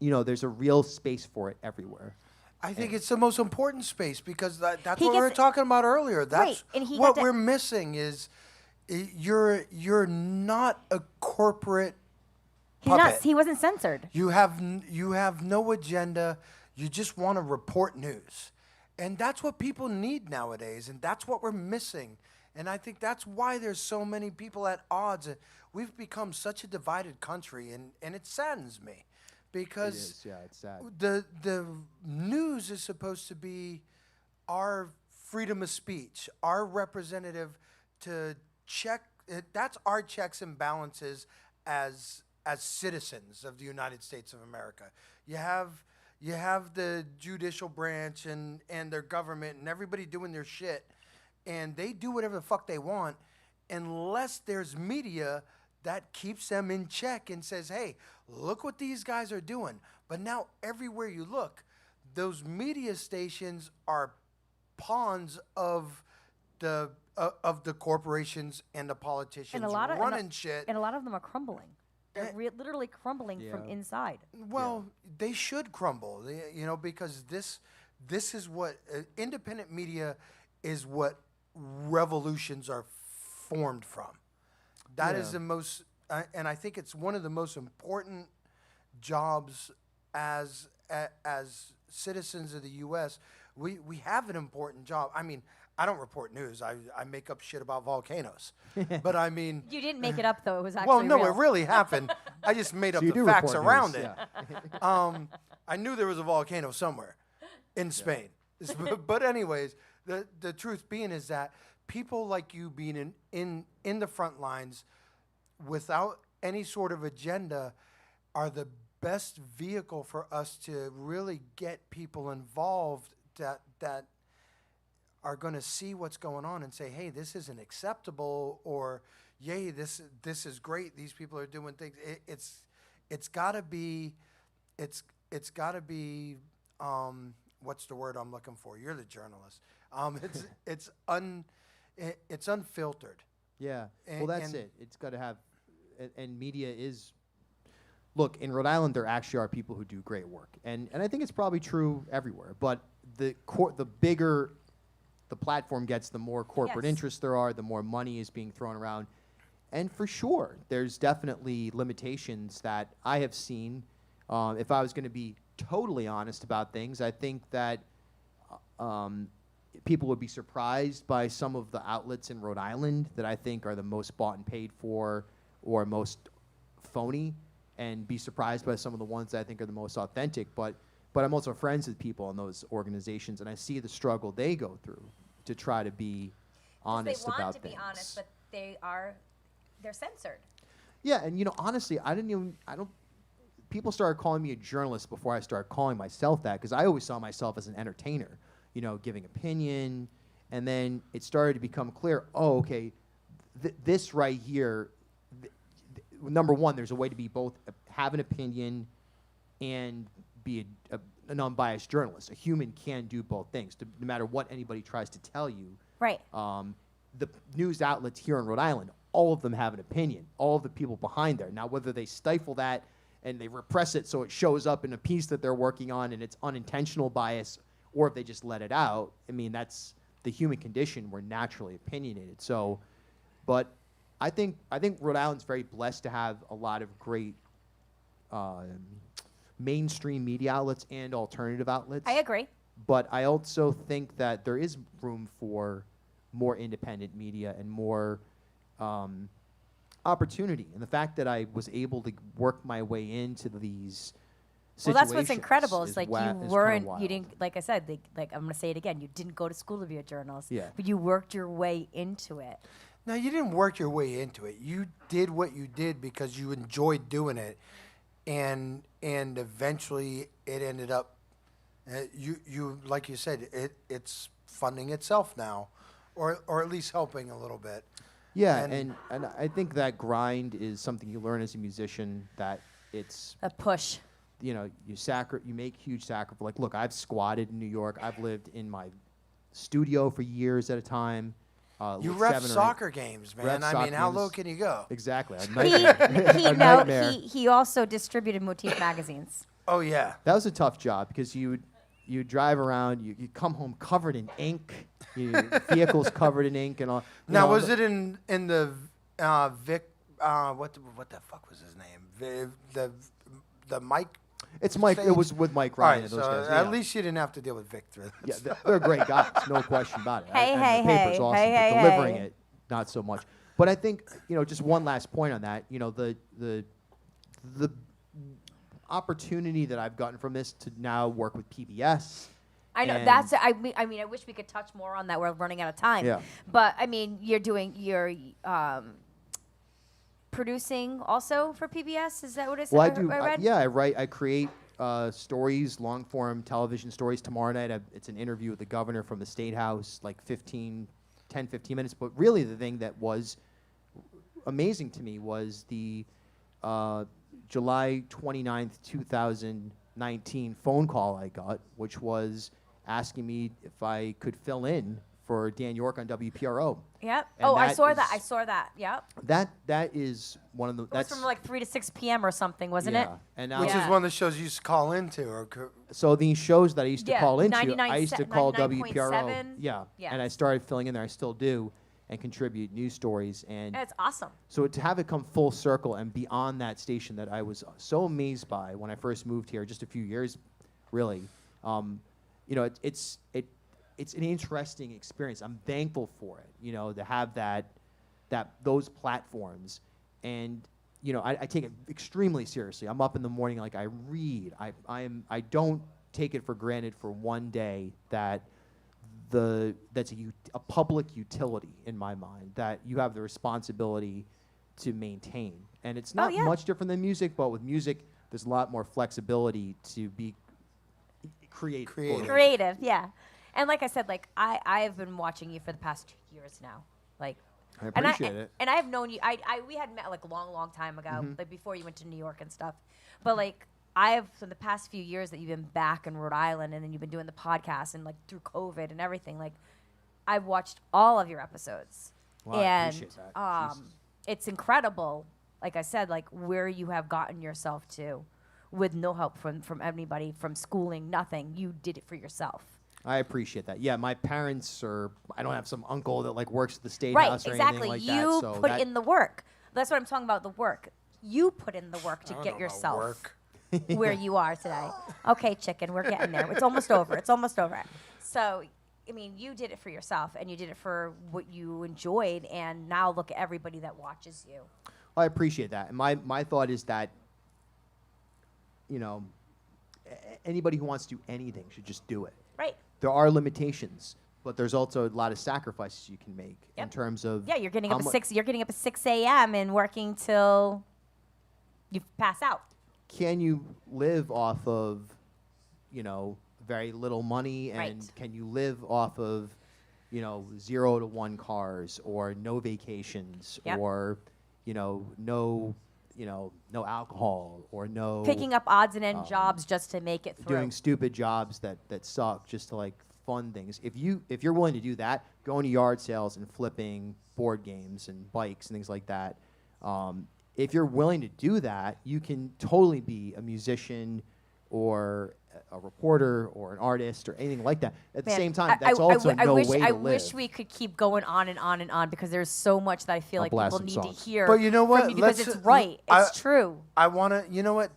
there's a real space for it everywhere. I think it's the most important space because that's He what we were gets- talking about earlier. That's and he what got to- we're missing is you're not a corporate puppet. He wasn't censored. You have no agenda. You just want to report news. And that's what people need nowadays, and that's what we're missing. And I think that's why there's so many people at odds. We've become such a divided country, and it saddens me because It is, yeah, it's sad. the news is supposed to be our freedom of speech, our representative to check. That's our checks and balances as citizens of the United States of America. You have the judicial branch and their government and everybody doing their shit, and they do whatever the fuck they want unless there's media that keeps them in check and says, hey, look what these guys are doing. But now everywhere you look, those media stations are pawns of the corporations and the politicians And a lot of running shit. And a lot of them are crumbling. They're literally crumbling from Yeah. inside. Well, they should crumble, because this is what independent media is what revolutions are formed from. That is Yeah. the most, and I think it's one of the most important jobs as citizens of the U.S. We have an important job. I mean, I don't report news. I make up shit about volcanoes, but I mean. You didn't make it up, though. It was actually Well, no, real. it really happened. I just made up you the do facts report around news, it. yeah. I knew there was a volcano somewhere in Spain. But anyways, the truth being is that people like you being in the front lines without any sort of agenda are the best vehicle for us to really get people involved that are going to see what's going on and say, hey, this isn't acceptable, or yay, this is great. These people are doing things. It's got to be what's the word I'm looking for? You're the journalist. It's unfiltered. Yeah. And- Well, that's and- it. It's got to have, and media is. Look, in Rhode Island, there actually are people who do great work, and I think it's probably true everywhere. But the bigger the platform gets, the more corporate Yes. interests there are, the more money is being thrown around, and for sure, there's definitely limitations that I have seen. If I was going to be totally honest about things, I think that people would be surprised by some of the outlets in Rhode Island that I think are the most bought and paid for or most phony, and be surprised by some of the ones that I think are the most authentic. But I'm also friends with people in those organizations, and I see the struggle they go through to try to be honest they want about to things. be honest, but they're censored. Yeah, and honestly, people started calling me a journalist before I started calling myself that, because I always saw myself as an entertainer, you know, giving opinion. And then it started to become clear, oh, okay, this right here, number one, there's a way to be both, have an opinion and be an unbiased journalist. A human can do both things, no matter what anybody tries to tell you. Right. The news outlets here in Rhode Island, all of them have an opinion, all of the people behind there. Now, whether they stifle that and they repress it so it shows up in a piece that they're working on and it's unintentional bias, or if they just let it out, I mean, that's the human condition. We're naturally opinionated. So, but I think Rhode Island's very blessed to have a lot of great mainstream media outlets and alternative outlets. I agree. But I also think that there is room for more independent media and more opportunity. And the fact that I was able to work my way into these situations. Well, that's what's incredible. It's like you didn't, like I said, like I'm going to say it again, you didn't go to school to be a journalist, Yeah. but you worked your way into it. No, you didn't work your way into it. You did what you did because you enjoyed doing it, and eventually it ended up. You like you said, it's funding itself now, or at least helping a little bit. Yeah, and I think that grind is something you learn as a musician. That it's a push. You know, you make huge sacrifice. Like, look, I've squatted in New York. I've lived in my studio for years at a time. You ref soccer games, man. I mean, how low can you go? Exactly. He also distributed Motif magazines. Oh yeah, that was a tough job because you drive around, you come home covered in ink, vehicles covered in ink and all. Now, was it in the Vic? What the fuck was his name? The Mike. It's Mike. Stage? It was with Mike Ryan. Right, and those so guys, at least you didn't have to deal with Vic through that. Yeah, they're great guys, no question about it. Hey, and the paper's awesome, hey, but delivering hey. it, not so much. But I think, just one last point on that. The opportunity that I've gotten from this to now work with PBS. I know that's. I mean, I wish we could touch more on that. We're running out of time. Yeah. But I mean, you're producing also for PBS. Is that what it is? Well, I do. I read? Yeah, I write. I create stories, long form television stories. Tomorrow night, it's an interview with the governor from the State House, like 10, 15 minutes. But really, the thing that was amazing to me was the July 29th, 2019 phone call I got, which was asking me if I could fill in for Dan York on WPRO. Yep. And I saw that. I saw that. Yep. That is one of the. It was from like 3 to 6 p.m. or something, wasn't it? And now Which is one of the shows you used to call into, so these shows that I used to call into, 99 I used to call 99.7. WPRO. Yeah. Yes. And I started filling in there. I still do, and contribute news stories. And That's awesome. so to have it come full circle and be on that station that I was so amazed by when I first moved here, just a few years, really. It's an interesting experience. I'm thankful for it, to have those platforms. And, I take it extremely seriously. I'm up in the morning, like I read. I don't take it for granted for one day that that's a public utility in my mind, that you have the responsibility to maintain. And it's not much different than music, but with music, there's a lot more flexibility to be creative, yeah. And like I said, like I have been watching you for the past 2 years now. Like I appreciate it. And I have known you. We had met like a long time ago, like before you went to New York and stuff. But like for the past few years that you've been back in Rhode Island, and then you've been doing the podcast, and like through COVID and everything, like I've watched all of your episodes. Well, and I appreciate that. It's incredible. Like I said, like where you have gotten yourself to, with no help from anybody, from schooling, nothing. You did it for yourself. I appreciate that. Yeah, my parents I don't have some uncle that like works at the State Right, House or exactly. anything like You that. So put in the work. That's what I'm talking about, the work. You put in the work to I don't get know about yourself work. where you are today. Okay, chicken, we're getting there. It's almost over. It's almost over. So, I mean, you did it for yourself, and you did it for what you enjoyed, and now look at everybody that watches you. Well, I appreciate that. And my thought is that, anybody who wants to do anything should just do it. Right. There are limitations, but there's also a lot of sacrifices you can make in terms of you're getting up at 6 a.m. and working till you pass out. can you live off of, very little money, and Right. can you live off of, 0 to 1 cars, or no vacations, Yep. or, no alcohol, or no Picking up odds and end jobs just to make it through. doing stupid jobs that suck just to like fund things. If you're willing to do that, going to yard sales and flipping board games and bikes and things like that. If you're willing to do that, you can totally be a musician or a reporter or an artist or anything like that. At the Man, same time, that's also no way to live. I wish we could keep going on and on and on, because there's so much that I feel I'll like blast people some need to songs. hear. But you know what? From you, because Let's- it's right. It's true. I want to, you know what?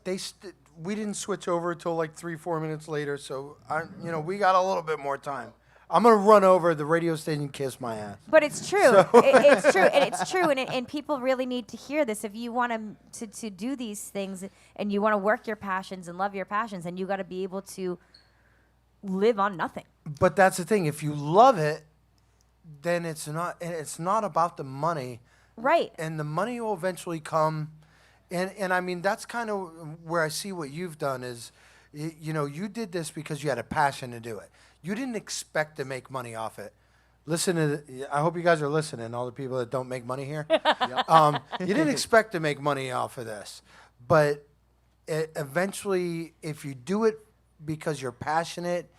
We didn't switch over till like 3-4 minutes later, so we got a little bit more time. I'm gonna run over the radio station and kiss my ass. But it's true. It's true, and it's true, and people really need to hear this. If you want to do these things, and you want to work your passions and love your passions, and you got to be able to live on nothing. But that's the thing. If you love it, then it's not about the money. Right. And the money will eventually come. And I mean, that's kind of where I see what you've done is, you did this because you had a passion to do it. You didn't expect to make money off it. Listen to, I hope you guys are listening, all the people that don't make money here. You didn't expect to make money off of this. But eventually, if you do it because you're passionate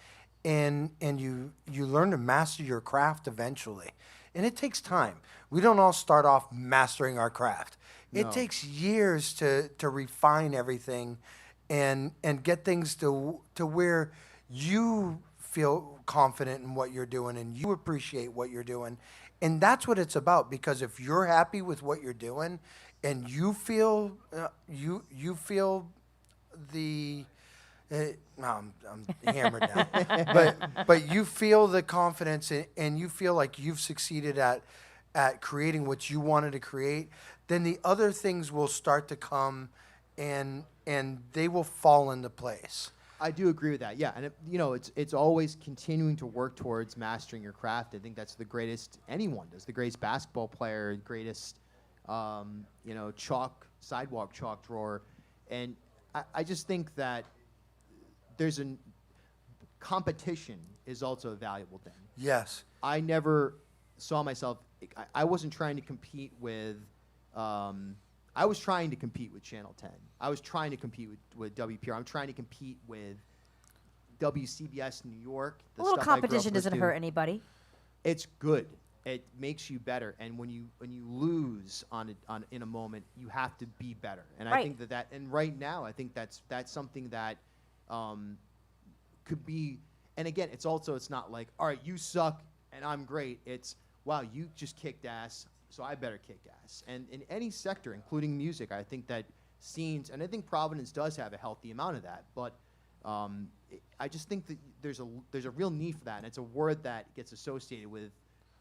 and you learn to master your craft eventually. And it takes time. We don't all start off mastering our craft. It takes years to refine everything and get things to where you feel confident in what you're doing and you appreciate what you're doing. And that's what it's about, because if you're happy with what you're doing and you feel you feel the I'm hammered now. But you feel the confidence and you feel like you've succeeded at creating what you wanted to create, then the other things will start to come and they will fall into place. I do agree with that. Yeah, and it's always continuing to work towards mastering your craft. I think that's the greatest anyone does. The greatest basketball player, greatest sidewalk chalk drawer, and I just think that there's a competition is also a valuable thing. Yes. I never saw myself. I wasn't trying to compete with. I was trying to compete with Channel 10. I was trying to compete with WPR. I'm trying to compete with WCBS New York. A little competition doesn't hurt anybody. It's good. It makes you better. And when you lose in a moment, you have to be better. And I think that and right now, I think that's something that could be. And again, it's not like, all right, you suck and I'm great. It's, wow, you just kicked ass, so I better kick ass. And in any sector, including music, I think that scenes, and I think Providence does have a healthy amount of that, but I just think that there's a real need for that, and it's a word that gets associated with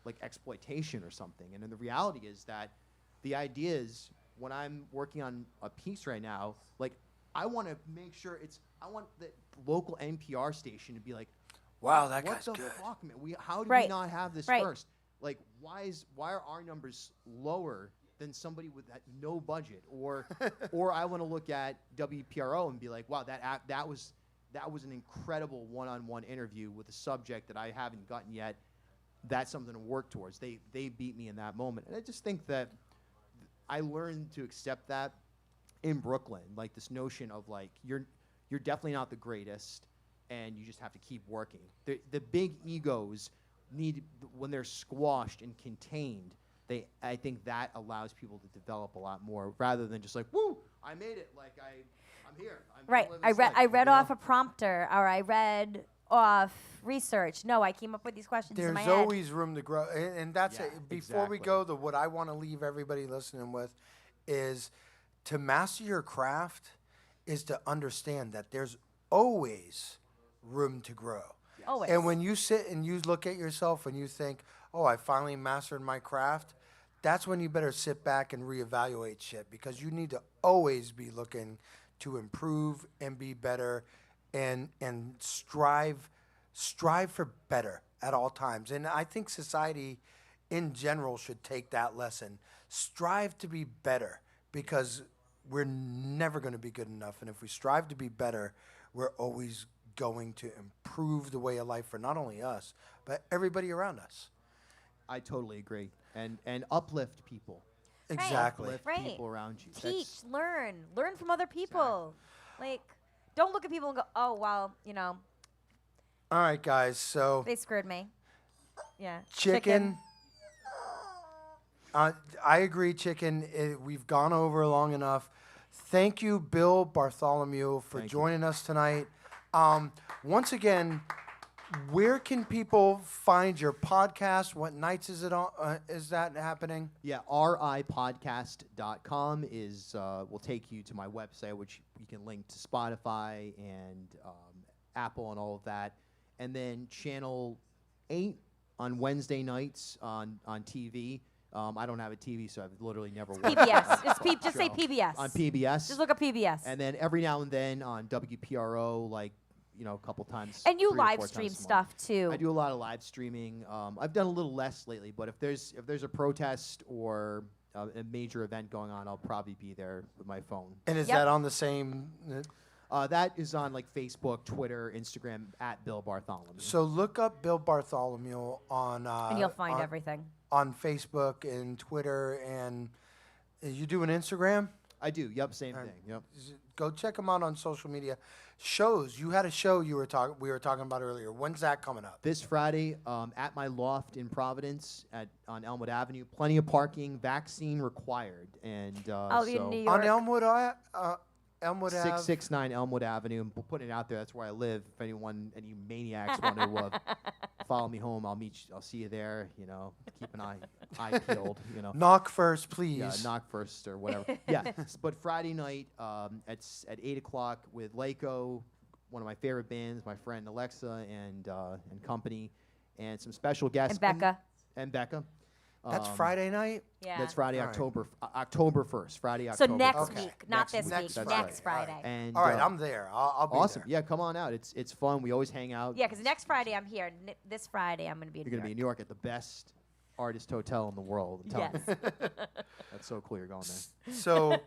like exploitation or something. And then the reality is that the idea is, when I'm working on a piece right now, like I want to make sure I want the local NPR station to be like, wow, that guy's good. good. Fuck, man? How do we not have this first? Like, why are our numbers lower than somebody with no budget? Or I want to look at WPRO and be like, wow, that was an incredible one-on-one interview with a subject that I haven't gotten yet. That's something to work towards. They beat me in that moment, and I just think that I learned to accept that in Brooklyn, like this notion of like you're definitely not the greatest, and you just have to keep working. The big egos need, when they're squashed and contained, I think that allows people to develop a lot more, rather than just like, woo, I made it, like I'm here. I read off a prompter, or I read off research. No, I came up with these questions in my head. There's always room to grow, and that's it. Before we exactly. go, what I want to leave everybody listening with is to master your craft is to understand that there's always room to grow. Always. And when you sit and you look at yourself and you think, oh, I finally mastered my craft, that's when you better sit back and reevaluate shit, because you need to always be looking to improve and be better and strive for better at all times. And I think society in general should take that lesson. Strive to be better, because we're never going to be good enough. And if we strive to be better, we're always going to improve the way of life for not only us, but everybody around us. I totally agree. And uplift people. Exactly. Uplift Right. people around you. Teach, learn from other people. Like, don't look at people and go, oh, well, you know, All right, guys. So they screwed me. Yeah. chicken. I agree, chicken. We've gone over long enough. Thank you, Bill Bartholomew, for joining us tonight. Once again, where can people find your podcast? What nights is it on? Is that happening? Yeah, ripodcast.com will take you to my website, which you can link to Spotify and Apple and all of that. And then Channel 8 on Wednesday nights on TV. I don't have a TV, so I've literally never watched PBS. Just say PBS. on PBS. Just look up PBS. And then every now and then on WPRO, like, a couple times. And you 3 or 4 live times stream a month. stuff too. I do a lot of live streaming. I've done a little less lately, but if there's a protest or a major event going on, I'll probably be there with my phone. And is that on the same? That is on like Facebook, Twitter, Instagram at Bill Bartholomew. So look up Bill Bartholomew on. And you'll find everything. On Facebook and Twitter, and you do an Instagram? I do. Yep, same thing. Yep. Go check him out on social media. Shows. You had a show we were talking about earlier. When's that coming up? This Friday at my loft in Providence on Elmwood Avenue. Plenty of parking. Vaccine required. And in New York. On Elmwood Elmwood Ave. 669 Elmwood Avenue. I'm putting it out there. That's where I live. If any maniacs want to follow me home, I'll see you there. Keep an eye peeled. Knock first, please. Yeah, knock first or whatever. Yeah, but Friday night at 8:00 with Laco, one of my favorite bands, my friend Alexa and company, and some special guests. And Becca. That's Friday night? Yeah. That's Friday, All right. October 1st. Friday, So October next 1st. week, not this week. Next Next Friday. Friday. And, All right, I'm there. I'll be awesome. there. Yeah, come on out. It's fun. We always hang out. Yeah, because next Friday I'm here. This Friday I'm going to be in You're New going to be in York. New York at the best artist hotel in the world. I'm telling Yes. you. That's so cool you're going there.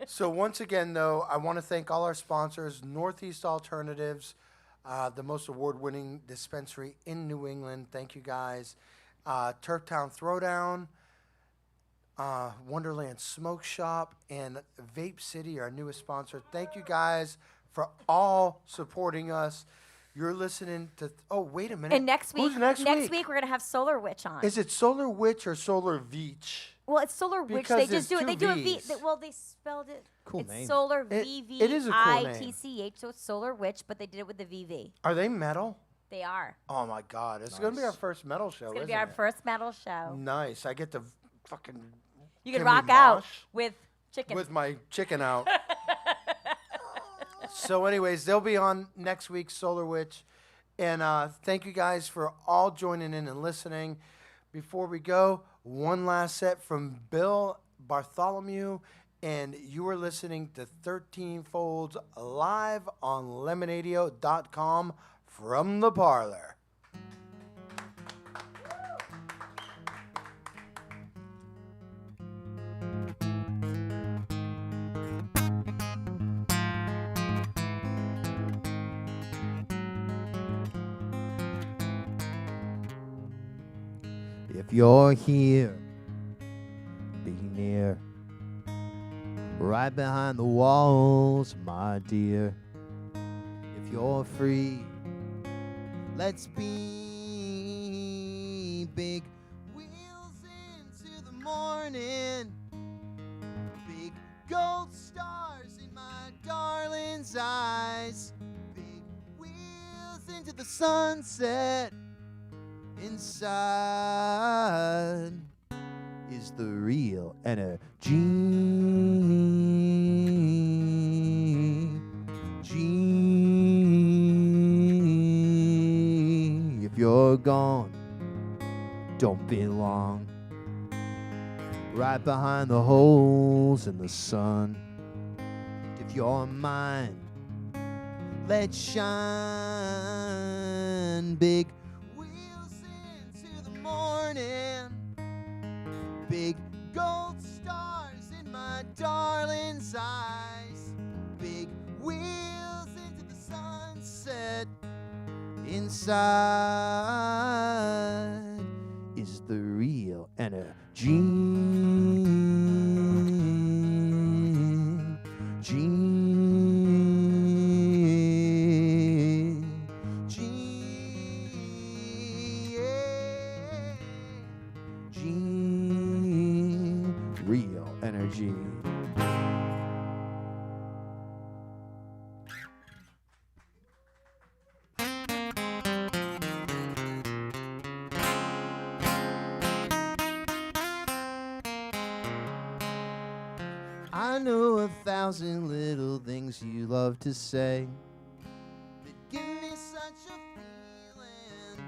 So once again, though, I want to thank all our sponsors, Northeast Alternatives, the most award-winning dispensary in New England. Thank you, guys. Turptown Throwdown, Wonderland Smoke Shop, and Vape City, our newest sponsor. Thank you, guys, for all supporting us. You're listening to... oh, wait a minute. And next week, Who's next week? we're going to have Solar Witch on. Is it Solar Witch or Solar Veach? Well, it's Solar Witch. Because They just there's do it. They two do a V. Vs. Well, they spelled it. Cool it's name. Solar It is a cool name. VVITCH, so it's Solar Witch, but they did it with the VV. Are they metal? They are. Oh, my God. It's going to be our first metal show, It's going to isn't be our it? first metal show. Nice. I get to fucking... You can we rock out mosh? with chicken. With my chicken out. So anyways, they'll be on next week's Solar Witch. And thank you guys for all joining in and listening. Before we go, one last set from Bill Bartholomew. And you are listening to 13 Folds live on Lemonadio.com from the Parlour. If you're here, be near, right behind the walls, my dear. If you're free, let's be big wheels into the morning, big gold stars in my darling's eyes, big wheels into the sunset. Inside is the real energy. If you're gone, don't be long. Right behind the holes in the sun. If you're mine, let's shine big. Morning, big gold stars in my darling's eyes. Big wheels into the sunset. Inside is the real energy. Real energy. I know 1,000 little things you love to say that give me such a feeling,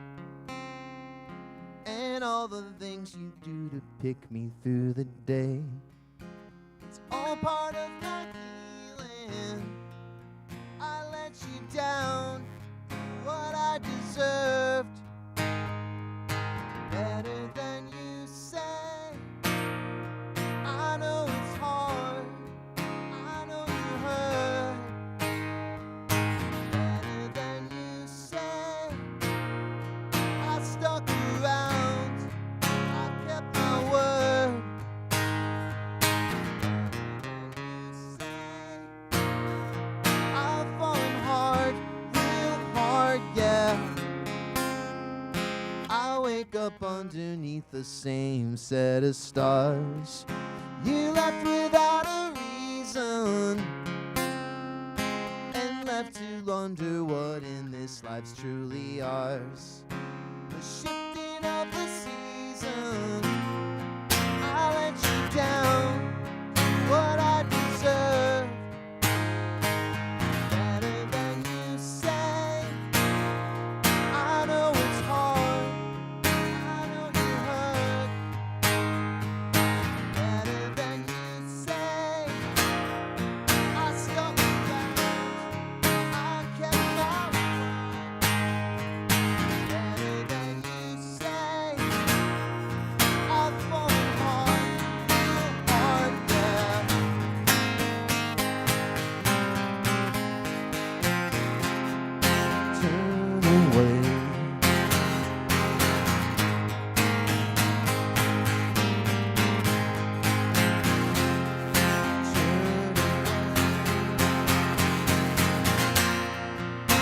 and all the things you do to pick me through the day. It's all part of my healing. I let you down for what I deserved, better than you say. I know it's hard, I know you hurt, better than you say. I stuck around, I kept my word, better than you say. I've fallen hard, real hard, yeah. I wake up underneath the same set of stars. You left without a reason, and left to wonder what in this life's truly ours. The shifting of the season, I let you down, what I deserve, better than you say. I know it's hard, I know you hurt, better than you say. I stuck around, I kept my word, better than you say. I've fallen hard, real hard, yeah. Turn away.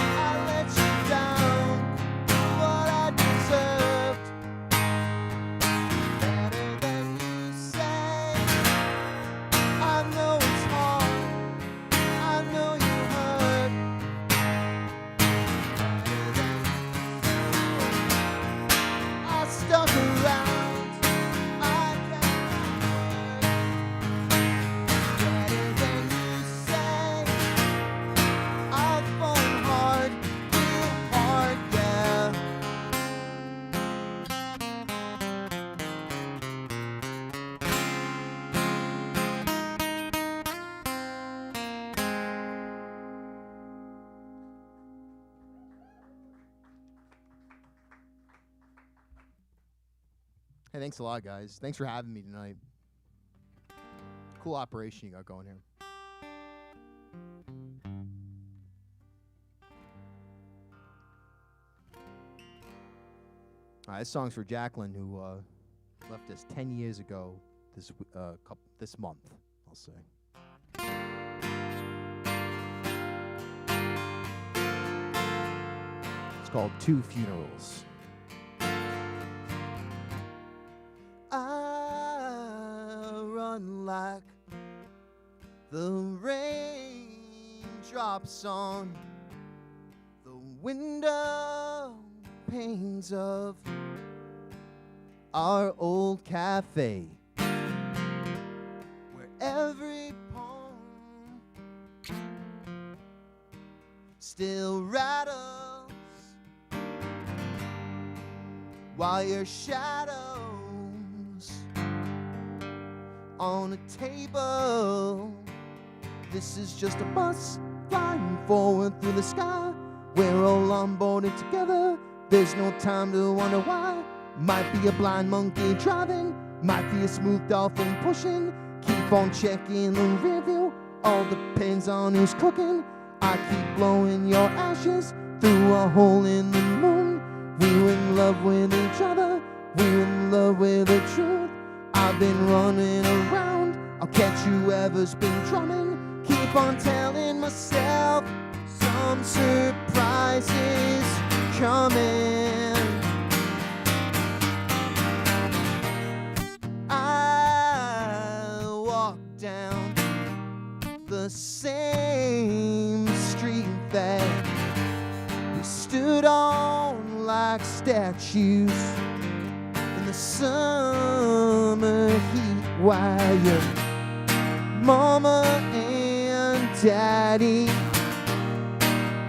I let you down for what I deserved, better than you say. I know it's hard, I know you hurt, better than you say. I stuck around, I kept my word, better than you say. I've fallen hard, real hard, yeah. Hey, thanks a lot, guys. Thanks for having me tonight. Cool operation you got going here. All right, this song's for Jacqueline, who left us 10 years ago this month, I'll say. It's called Two Funerals. I run like the rain drops on the window panes of our old cafe, where every poem still rattles while your shadows on a table. This is just a bus flying forward through the sky. We're all on boarded together. There's no time to wonder why. Might be a blind monkey driving, might be a smooth dolphin pushing. Keep Keep on checking the review, all depends on who's cooking. I keep blowing your ashes through a hole in the moon. We were in love with each other, we were in love with the truth. I've been running around, I'll catch whoever's been drumming. Keep on telling myself some surprises coming. I walk down the same street that we stood on like statues in the summer heat, while your mama and daddy,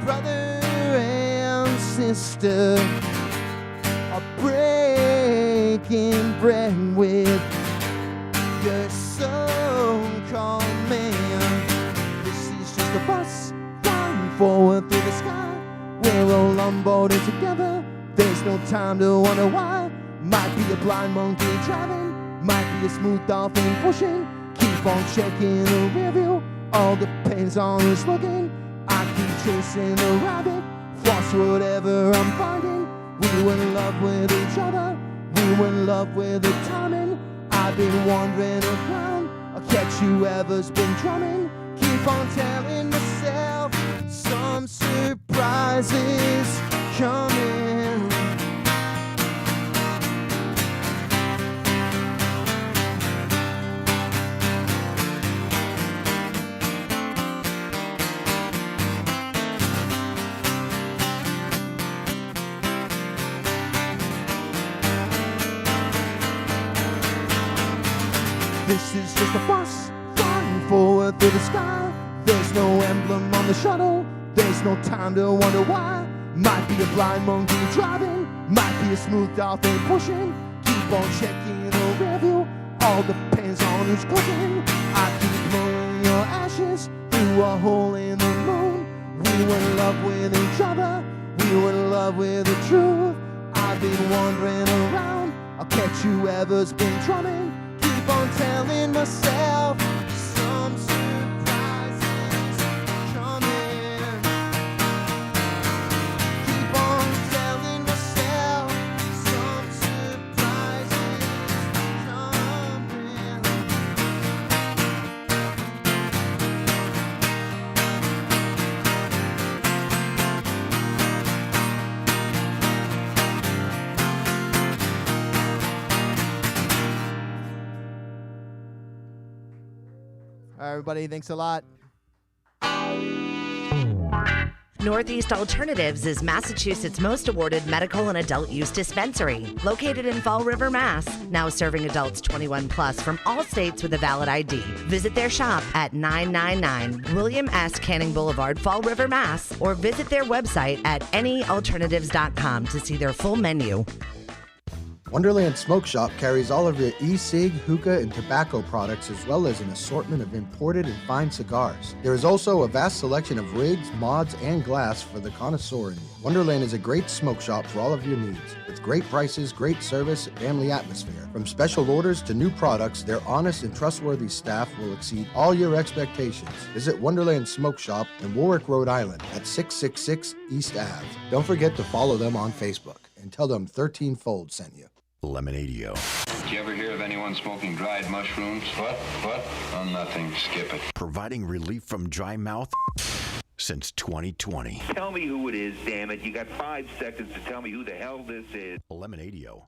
brother and sister are breaking bread with your so-called man. This is just a bus flying forward through the sky. We're all on board and together, there's no time to wonder why. Might be a blind monkey driving, might be a smooth dolphin pushing. Keep on checking the review, all depends on who's looking. I keep chasing the rabbit, floss whatever I'm finding. We were in love with each other, we were in love with the timing. I've been wandering around, I'll catch whoever's been drumming. Keep on telling myself some surprises coming. This is just a bus flying forward through the sky. There's no emblem on the shuttle, there's no time to wonder why. Might be a blind monkey driving, might be a smooth dolphin pushing. Keep on checking the review, all depends on who's cooking. I keep blowing your ashes through a hole in the moon. We were in love with each other, we were in love with the truth. I've been wandering around, I'll catch whoever's been drumming. Keep on telling myself some surprises coming. Keep on telling myself some surprises coming. All right, everybody, thanks a lot. Northeast Alternatives is Massachusetts' most awarded medical and adult use dispensary, located in Fall River, Mass. Now serving adults 21 plus from all states with a valid ID. Visit their shop at 999 William S. Canning Boulevard, Fall River, Mass. Or visit their website at anyalternatives.com to see their full menu. Wonderland Smoke Shop carries all of your e-cig, hookah, and tobacco products, as well as an assortment of imported and fine cigars. There is also a vast selection of rigs, mods, and glass for the connoisseur in you. Wonderland is a great smoke shop for all of your needs. With great prices, great service, and family atmosphere. From special orders to new products, their honest and trustworthy staff will exceed all your expectations. Visit Wonderland Smoke Shop in Warwick, Rhode Island at 666 East Ave. Don't forget to follow them on Facebook and tell them 13 Fold sent you. Lemonadio. Did you ever hear of anyone smoking dried mushrooms? What? Oh, nothing. Skip it. Providing relief from dry mouth since 2020. Tell me who it is, damn it. You got 5 seconds to tell me who the hell this is. Lemonadio.